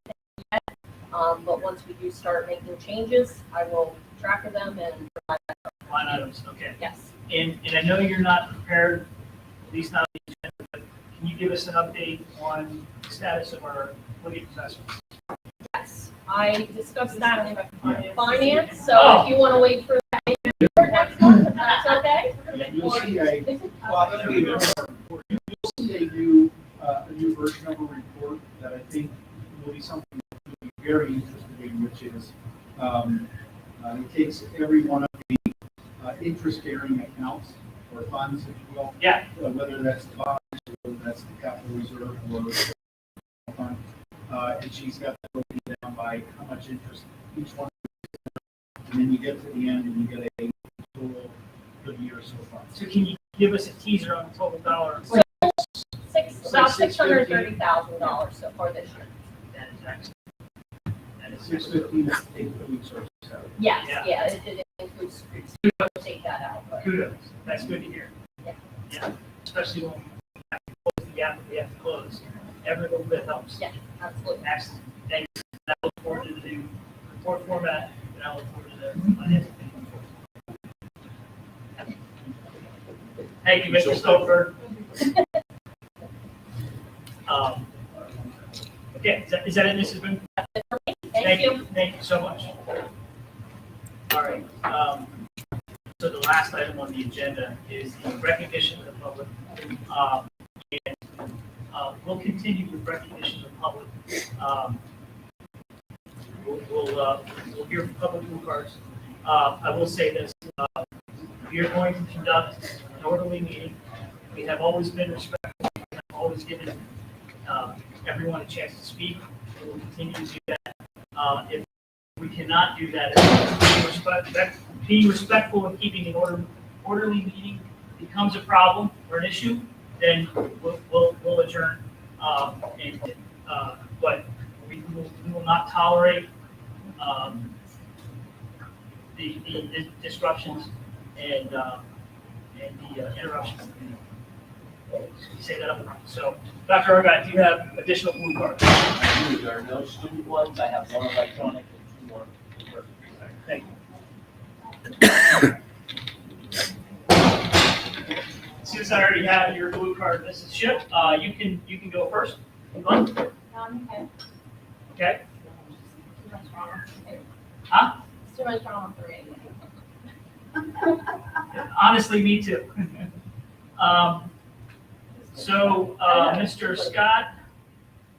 yet, but once we do start making changes, I will track them and provide that. Line items, okay. Yes. And I know you're not prepared, at least not on the agenda, but can you give us an update on the status of our liquid assessments? Yes, I discussed that in finance, so if you want to wait for that for next month, if that's okay. And you'll see you'll see a new version of a report that I think will be something that you'll be very interested in, which is it takes every one of the interest-bearing accounts or funds, if you will. Yeah. Whether that's the bonds, whether that's the capital reserve or the fund, and she's got that broken down by how much interest each one. And then you get to the end and you get a total for the year so far. So can you give us a teaser on the total dollar? About $630,000 so far this year. That is excellent. That is 615 includes our salary. Yes, Yeah. yeah, it includes, take that out, but. Kudos. That's good to hear. Yeah. Yeah. Especially when we have to close the gap that we have to close. Every little bit helps. Yeah, absolutely. Excellent. Thanks. I look forward to the new report format, and I look forward to the financial thing. Thank you, Mr. Stolberg. Okay, is that it, Mrs. Boone? That's it for me. Thank Thank you so much. All right, so the last item on the agenda is the recognition of the public. And we'll continue with recognition of the public. We'll hear from public blue cards. I will say this, we are going to conduct an orderly meeting. We have always been respectful, we have always given everyone a chance to speak. We will continue to do that. If we cannot do that, if being respectful and keeping an orderly meeting becomes a problem or an issue, then we'll adjourn. But we will not tolerate the disruptions and the interruptions. Say that up front. So, Dr. Argott, do you have additional blue cards? I do. There are no student ones. I have one electronic and 2 more. Thank you. Since I already have your blue card, Mrs. Shipp, you can go first. Okay. Huh? Too much drama for me. Honestly, me too. Mr. Scott,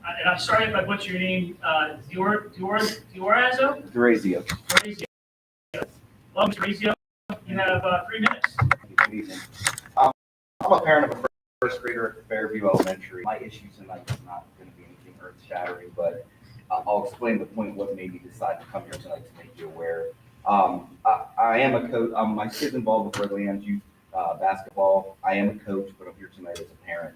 and I'm sorry if I butchered your name, Diorazo? Durazio. Well, Mr. Durazio, you have 3 minutes. Good evening. I'm a parent of a first grader at Fairview Elementary. My issue tonight is not going to be anything earth-shattering, but I'll explain the point what made me decide to come here tonight to make you aware. I am a coach. My kid's involved with Redlands Youth basketball. I am a coach, but I'm here tonight as a parent.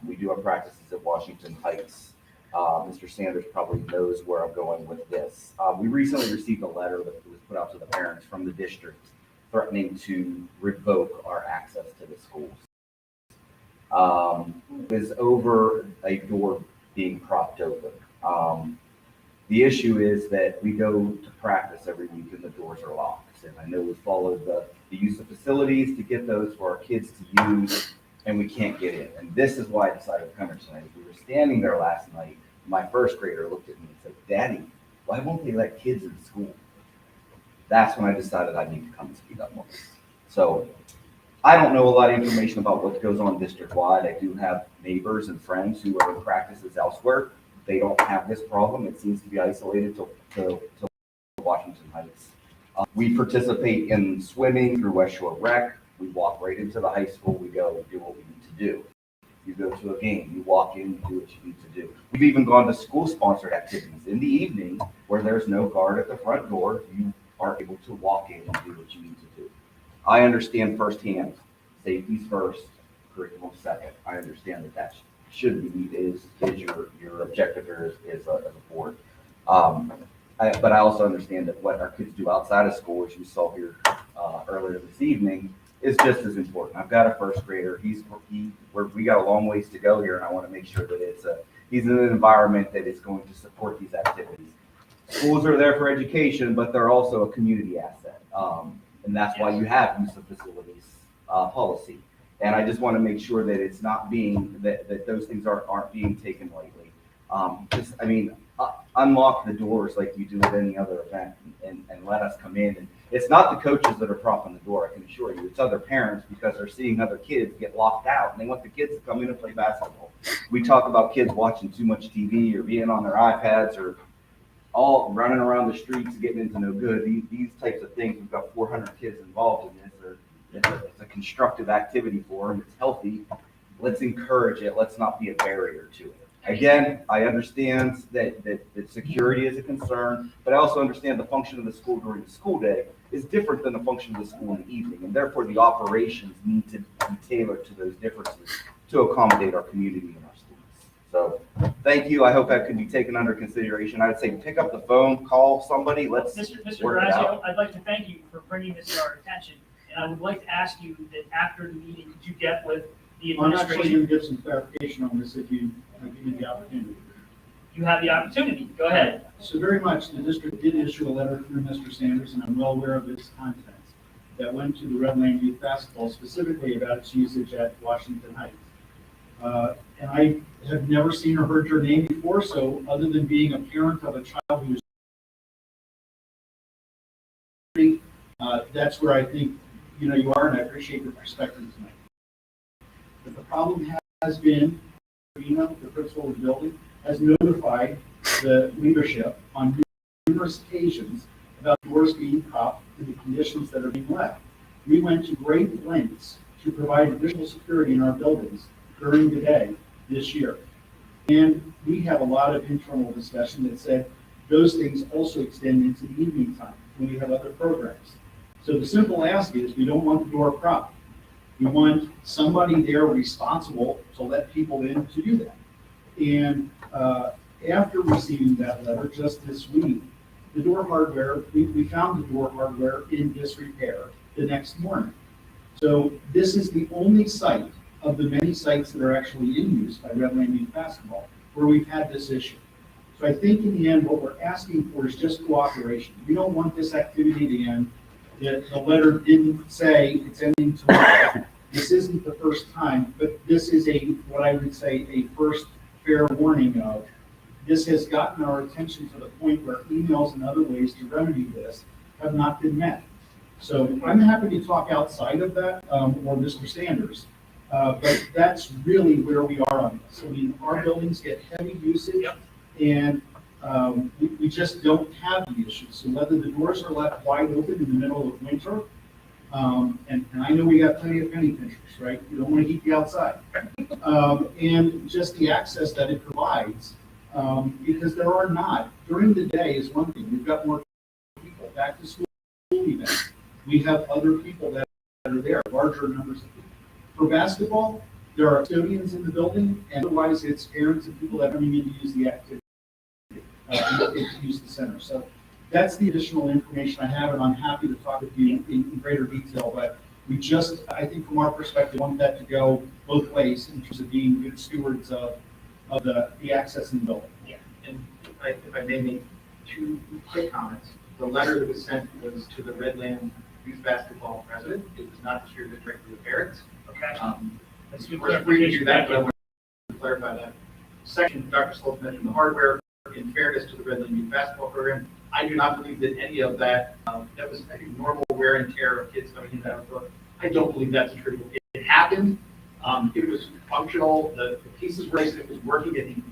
We do our practices at Washington Heights. Mr. Sanders probably knows where I'm going with this. We recently received a letter that was put out to the parents from the district threatening to revoke our access to the schools. It was over a door being propped open. The issue is that we go to practice every week and the doors are locked. And I know we follow the use of facilities to get those for our kids to use, and we can't get in. And this is why I decided to come here tonight. We were standing there last night. My first grader looked at me and said, "Daddy, why won't they let kids in school?" That's when I decided I need to come and speak up more. So I don't know a lot of information about what goes on district-wide. I do have neighbors and friends who are in practices elsewhere. They don't have this problem. It seems to be isolated to Washington Heights. We participate in swimming through West Shore Rec. We walk right into the high school. We go and do what we need to do. You go to a game, you walk in, you do what you need to do. We've even gone to school-sponsored activities in the evening where there's no guard at the front door. You are able to walk in and do what you need to do. I understand firsthand, safety's first, curriculum second. I understand that should be is your objective here as a board. But I also understand that what our kids do outside of school, as you saw here earlier this evening, is just as important. I've got a first grader. We got a long ways to go here, and I want to make sure that he's in an environment that is going to support these activities. Schools are there for education, but they're also a community asset, and that's why you have use of facilities policy. And I just want to make sure that it's not being that those things aren't being taken lightly. Unlock the doors like you do at any other event, and let us come in. And it's not the coaches that are propping the door, I can assure you. It's other parents, because they're seeing other kids get locked out, and they want the kids to come in and play basketball. We talk about kids watching too much TV or being on their iPads or all running around the streets getting into no good. These types of things, we've got 400 kids involved in this. It's a constructive activity for them. It's healthy. Let's encourage it. Let's not be a barrier to it. Again, I understand that security is a concern, but I also understand the function of the school during the school day is different than the function of the school in the evening, and therefore the operations need to be tailored to those differences to accommodate our community and our students. So thank you. I hope that can be taken under consideration. I'd say pick up the phone, call somebody. Let's Mr. work it out. Durazio, I'd like to thank you for bringing this to our attention, and I would like to ask you that after the meeting, could you get with the I'm actually administration? going to give some clarification on this if you give me the opportunity. You have the opportunity. Go ahead. So very much, the district did issue a letter through Mr. Sanders, and I'm well aware of its contents, that went to the Redland Youth Basketball specifically about its usage at Washington Heights. And I have never seen or heard your name before, so other than being a parent of a child who's that's where I think, you are, and I appreciate your perspective tonight. But the problem has been, the principal of the building, has notified the leadership on numerous occasions about doors being propped and the conditions that are being left. We went to great lengths to provide additional security in our buildings during the day this year. And we have a lot of internal discussion that said those things also extend into the evening time when we have other programs. So the simple ask is, we don't want the door propped. We want somebody there responsible to let people in to do that. And after receiving that letter just this week, the door hardware, we found the door hardware in disrepair the next morning. So this is the only site of the many sites that are actually in use by Redland Youth Basketball where we've had this issue. So I think in the end, what we're asking for is just cooperation. We don't want this activity to end. The letter didn't say it's ending tomorrow. This isn't the first time, but this is what I would say, a first fair warning of, this has gotten our attention to the point where emails and other ways to remedy this have not been met. So I'm happy to talk outside of that, or Mr. Sanders, but that's really where we are on this. I mean, our buildings get heavy usage, and we just don't have the issues. So whether the doors are left wide open in the middle of winter, and I know we got plenty of penny pinchers, right? You don't want to heat the outside. And just the access that it provides, because there are not, during the day is one thing, we've got more people, back to school events. We have other people that are there, larger numbers of people. For basketball, there are custodians in the building, and otherwise it's parents and people that don't even use the activity, to use the center. So that's the additional information I have, and I'm happy to talk with you in greater detail, but we just, I think from our perspective, want that to go both ways in terms of being good stewards of the access in the building. Yeah, and if I may make two quick comments. The letter that was sent was to the Redland Youth Basketball president. It was not distributed directly to parents. Okay. That's good We're free to do that, but I clarification. want to clarify that. Second, Dr. Stoltz mentioned the hardware. In fairness to the Redland Youth Basketball program, I do not believe that any of that, that was I think, normal wear and tear of kids coming in and out of the door. I don't believe that's attributable. It happened. It was functional. The pieces were nice. It was working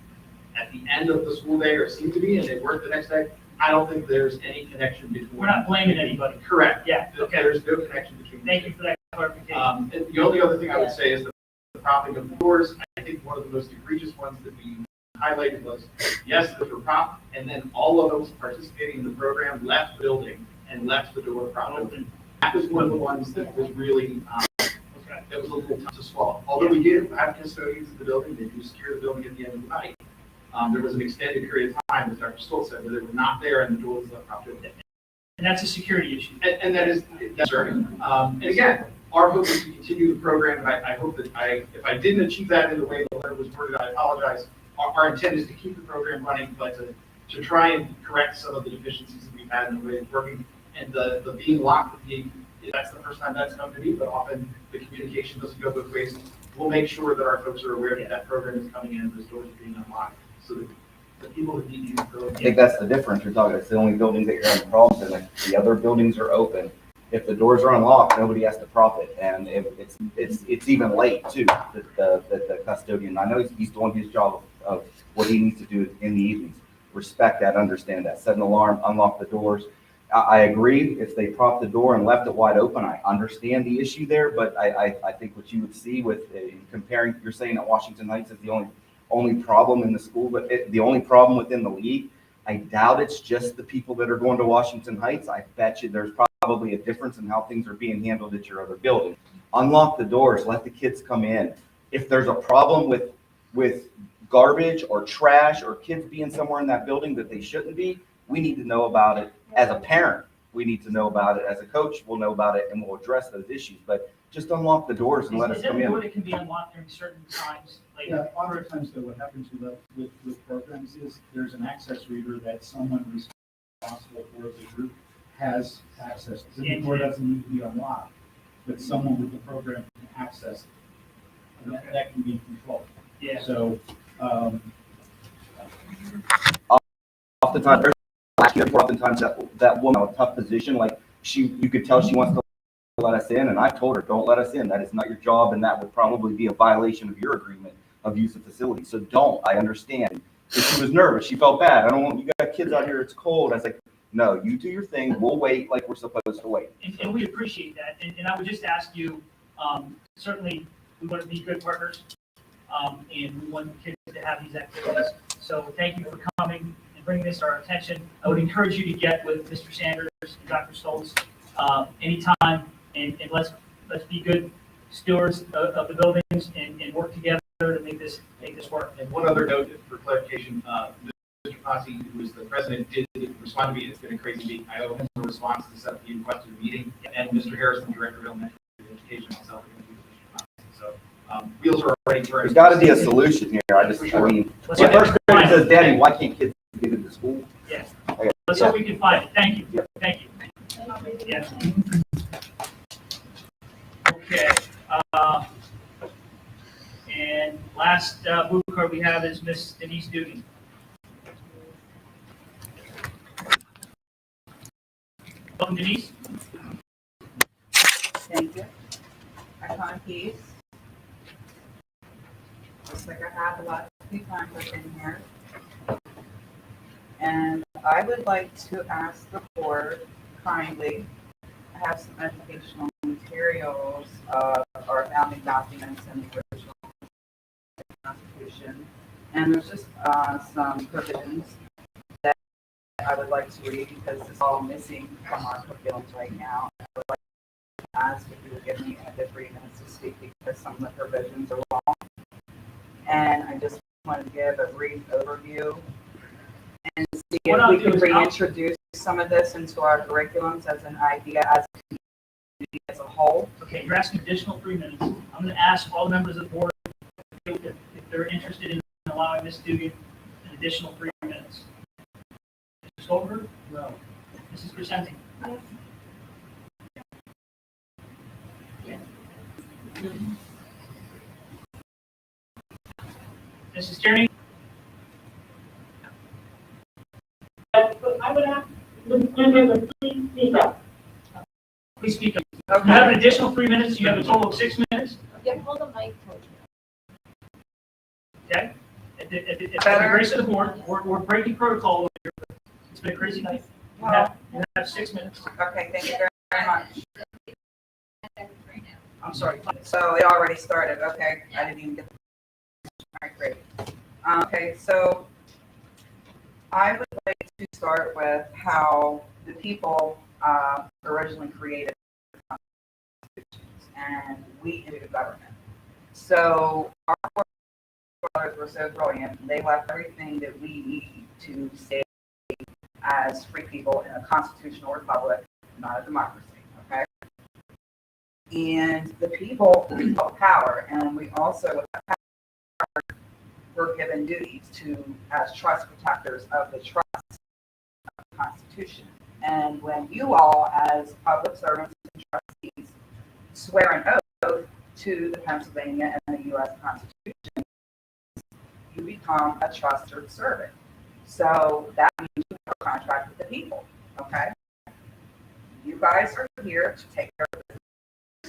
at the end of the school day, or seemed to be, and it worked the next day. I don't think there's any connection between. We're not blaming anybody. Correct. Yeah, okay. There's no connection between. Thank you for that clarification. And the only other thing I would say is the propping of the doors. I think one of the most egregious ones that we highlighted was, yes, those were propped, and then all of those participating in the program left the building and left the door propped open. That was one of the ones that was really, that was a little tough to swallow. Although we did have custodians in the building, they do secure the building at the end of the night. There was an extended period of time, as Dr. Stoltz said, where they were not there and the door was left propped open. And that's a security issue. And that is, that's right. And again, our hope is to continue the program, and I hope that if I didn't achieve that in the way the letter was worded, I apologize. Our intent is to keep the program running, but to try and correct some of the deficiencies that we've had in the way it's working. And the being locked, that's the first time that's come to me, but often the communication doesn't go both ways. We'll make sure that our folks are aware that that program is coming in, those doors are being unlocked, so that the people that need to use the program. I think that's the difference. You're talking, it's the only buildings that you're having problems in. Like, the other buildings are open. If the doors are unlocked, nobody has to prop it, and it's even late too. That the custodian, I know he's doing his job of what he needs to do in the evenings. Respect that, understand that. Set an alarm, unlock the doors. I agree. If they propped the door and left it wide open, I understand the issue there. But I think what you would see with comparing, you're saying that Washington Heights is the only problem in the school, but the only problem within the league. I doubt it's just the people that are going to Washington Heights. I bet you there's probably a difference in how things are being handled at your other building. Unlock the doors, let the kids come in. If there's a problem with garbage or trash or kids being somewhere in that building that they shouldn't be, we need to know about it. As a parent, we need to know about it. As a coach, we'll know about it and we'll address those issues. But just unlock the doors and let us come in. It can be unlocked during certain times. Like, Yeah, a lot of times though, what happens with programs is there's an access reader that someone responsible for the group has access to. The door doesn't need to be unlocked, but someone with the program can access it. And that can be controlled. Yeah. So, Oftentimes that woman in a tough position, like you could tell she wants to let us in, and I told her, don't let us in. That is not your job, and that would probably be a violation of your agreement of use of facility. So don't. I understand. If she was nervous, she felt bad. I don't want, you got kids out here, it's cold. I was like, no, you do your thing. We'll wait like we're supposed to wait. And we appreciate that. And I would just ask you, certainly, we want to be good partners, and we want kids to have these activities. So thank you for coming and bringing this to our attention. I would encourage you to get with Mr. Sanders and Dr. Stoltz anytime, and let's be good stewards of the buildings and work together to make this work. And one other note for clarification, Mr. Posse, who is the president, did respond to me. It's been a crazy week. I owe him a response to set up the requested meeting, and Mr. Harrison, director of elementary education, myself, and Mr. Posse. So wheels are already turning. There's got to be a solution here. I mean, when first grader says, Daddy, why can't kids get into school? Yes. Okay. Let's hope we can find it. Thank you. Thank you. Yes. Okay. And last blue card we have is Miss Denise Dugan. Welcome, Denise. Thank you. Icon keys. Looks like I have a lot of key contracts in here. And I would like to ask the board kindly, I have some educational materials of our founding documents and the original Constitution. And there's just some provisions that I would like to read because it's all missing from our curriculums right now. I would like to ask if you would give me a good 3 minutes to speak because some of the provisions are long. And I just want to give a brief overview and see if we can reintroduce some of this into our curriculums as an idea as a community as a whole. Okay, you're asking additional 3 minutes. I'm going to ask all the members of the board if they're interested in allowing Ms. Dugan an additional 3 minutes. Mr. Stoltenberg? No. Mrs. Crescenti? Yes. Mrs. Tierney? I would ask the please speak up. Please speak up. You have an additional 3 minutes. You have a total of 6 minutes. Yeah, hold the mic. Okay? At the grace of the board, we're breaking protocol over here. It's been a crazy night. You have 6 minutes. Okay, thank you very much. I'm sorry. So it already started, okay, I didn't even get the, all right, great. Okay, so I would like to start with how the people originally created constitutions and we into government. So our forefathers were so brilliant, they left everything that we need to stay as free people in a constitutional republic, not a democracy, okay? And the people held power, and we also, with that power, were given duties to, as trust protectors of the trust of the Constitution. And when you all, as public servants and trustees, swear an oath to the Pennsylvania and the U.S. Constitution, you become a trusted servant. So that means you have a contract with the people, okay? You guys are here to take care of business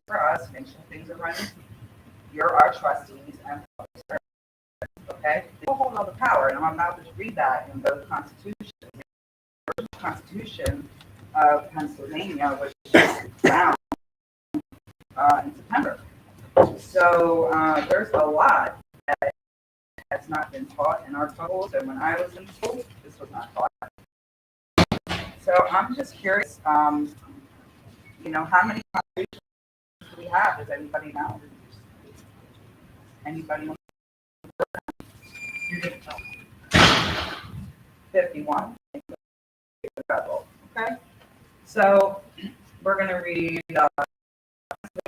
for us, make sure things are running. You're our trustees and public servants, okay? People hold all the power, and I'm about to read that in both constitutions. The Constitution of Pennsylvania, which is found in September. So there's a lot that has not been taught in our schools, and when I was in school, this was not taught. So I'm just curious, you know, how many constitutions do we have? Does anybody know? Anybody know? You're going to tell. 51. Okay. So we're going to read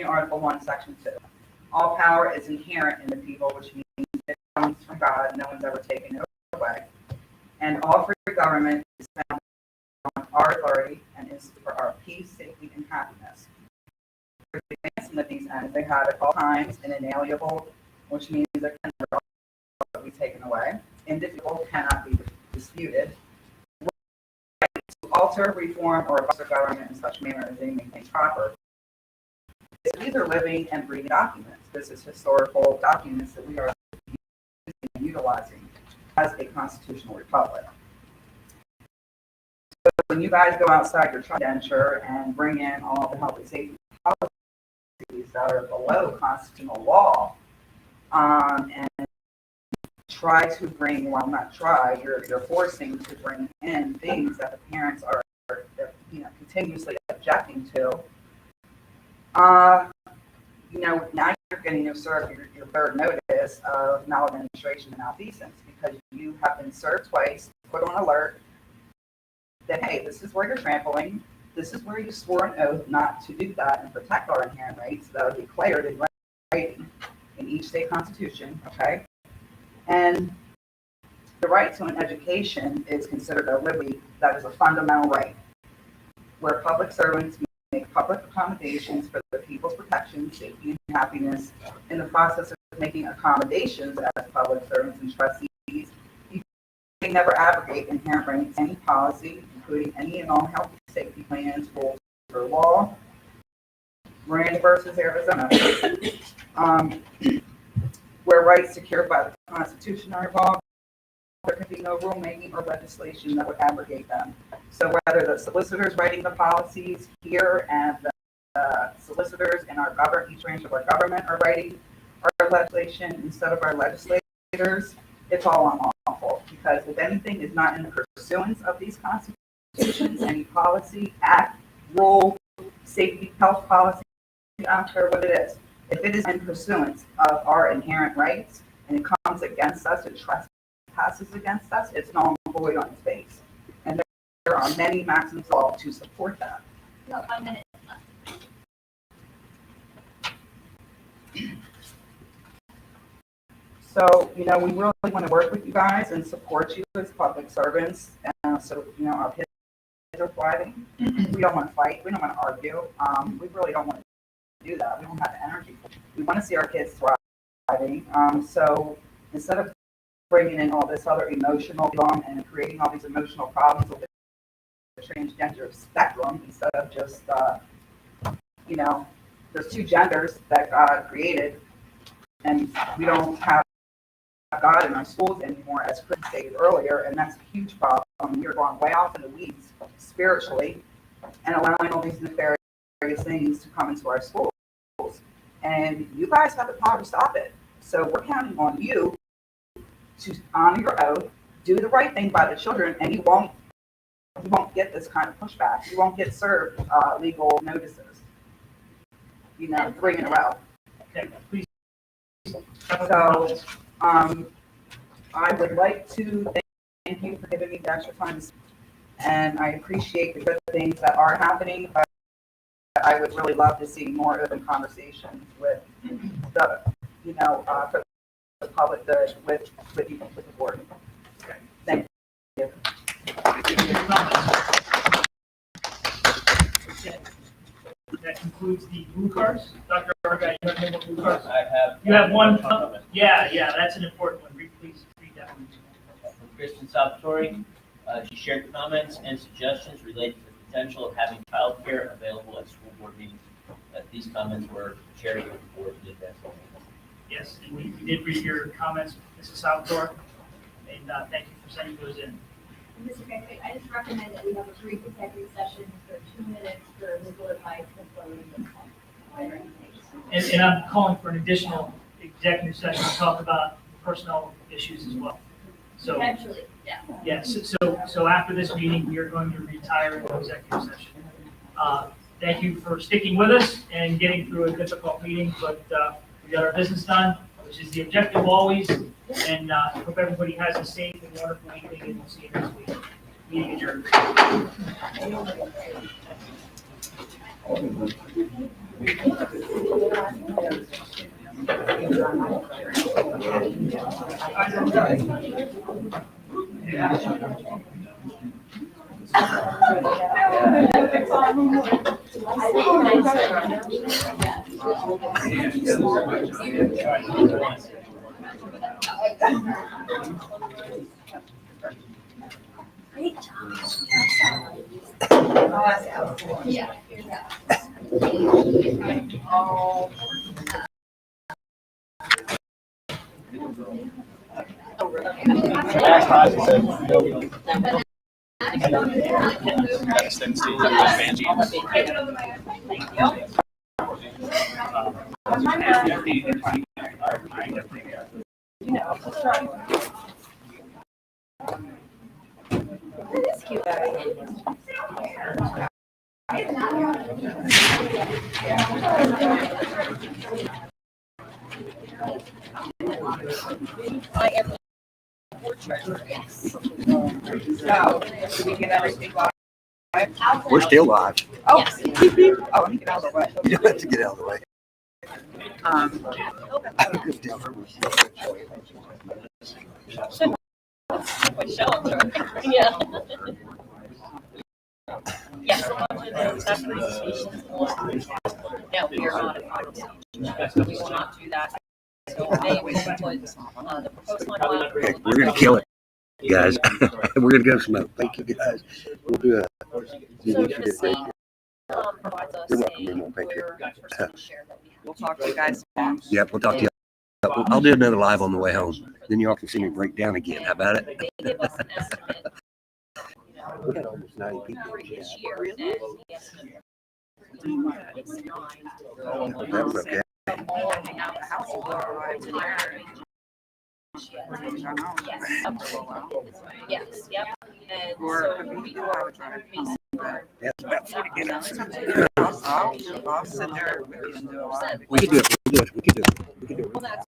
Article 1, Section 2. All power is inherent in the people, which means it comes from God. No one's ever taken it away. And all free government is founded on our authority and is for our peace, safety, and happiness. For the advancement of these ends, they have at all times an inalienable, which means it can never be taken away. Indivisible cannot be disputed. Right to all alter, reform, or abolish the government in such manner as they may think proper. These are living and breathing documents. This is historical documents that we are using and utilizing as a constitutional republic. So when you guys go outside your indenture and bring in all the health and safety policies that are below constitutional law, and try to bring, well, not try, you're forcing to bring in things that the parents are, continuously objecting to. Now you're getting to serve your third notice of maladministration and malfeasance because you have been served twice, put on alert that, hey, this is where you're trampling. This is where you swore an oath not to do that and protect our inherent rights that are declared in writing in each state constitution, okay? And the right to an education is considered a liberty that is a fundamental right, where public servants make public accommodations for the people's protection, safety, and happiness. In the process of making accommodations as public servants and trustees, they never abrogate inherent rights, any policy, including any and all health and safety plans, rules, or law. Miranda versus Arizona, where rights secured by the Constitution are involved, there can be no rulemaking or legislation that would abrogate them. So whether the solicitors writing the policies here and the solicitors in our government, each branch of our government are writing our legislation instead of our legislators, it's all unlawful because if anything is not in the pursuance of these constitutions, any policy, act, rule, safety, health policy, I don't care what it is. If it is in pursuance of our inherent rights and it comes against us, it trespasses against us, it's null and void on its face. And there are many maxims of law to support that. You have 1 minute left. So, we really want to work with you guys and support you as public servants. So, our kids are thriving. We don't want to fight. We don't want to argue. We really don't want to do that. We don't have the energy. We want to see our kids thriving. So instead of bringing in all this other emotional and creating all these emotional problems with the transgender spectrum, instead of just, there's two genders that God created, and we don't have God in our schools anymore, as Chris stated earlier, and that's a huge problem. We're going way off in the weeds spiritually and allowing all these nefarious things to come into our schools. And you guys have the power to stop it. So we're counting on you to honor your oath, do the right thing by the children, and you won't get this kind of pushback. You won't get served legal notices, 3 in a row. Okay, please. So I would like to thank you for giving me the extra time, and I appreciate the good things that are happening, but I would really love to see more open conversations with the, for the public good with you, with the board. Okay. Thank you. That concludes the blue cards. Dr. Argyle, you have any more blue cards? I have. You have one? Yeah, that's an important one. Please read that one. From Kristen Salvatore, she shared comments and suggestions related to the potential of having childcare available at school board meetings. These comments were shared with the board in advance. Yes, and we did read your comments, Mrs. Salvatore, and thank you for sending those in. Mr. Gregory, I just recommend that we have a brief executive session for 2 minutes for legal advice before we move on. And I'm calling for an additional executive session to talk about personnel issues as well. So, Eventually, yeah. yes, so after this meeting, we are going to retire into executive session. Thank you for sticking with us and getting through a difficult meeting, but we got our business done, which is the objective always. And I hope everybody has a safe and wonderful evening, and we'll see you next week. Meeting adjourned. Great job. I'll ask Alex. Yeah, here's that. Oh. Last time he said, no. It's cute. So, did we get everything live? We're still live. Oh, oh, let me get out of the way. You don't have to get out of the way. Yeah. Yes, so much of those applications will, no, we are not at final stage. We will not do that. So May, we will put, the proposed line. Okay, we're gonna kill it, guys. We're gonna go smoke. Thank you, guys. We'll do a. So the state, provides us You're welcome, a Memo. Thank you. lawyer percentage share that we have. We'll talk to you guys. Yep, we'll talk to you. I'll do another live on the way home. Then y'all can see me break down again. How about it? They give us an estimate, We got almost 90 people. previous year, and the estimate. It's nine. That was okay. Yes, absolutely. Yes, yep. And Or so we we do are our drive. That's about 40 minutes. I'll sit there with you and do a lot. We can do it. We can do it. We can do it. We can do it. Well, that's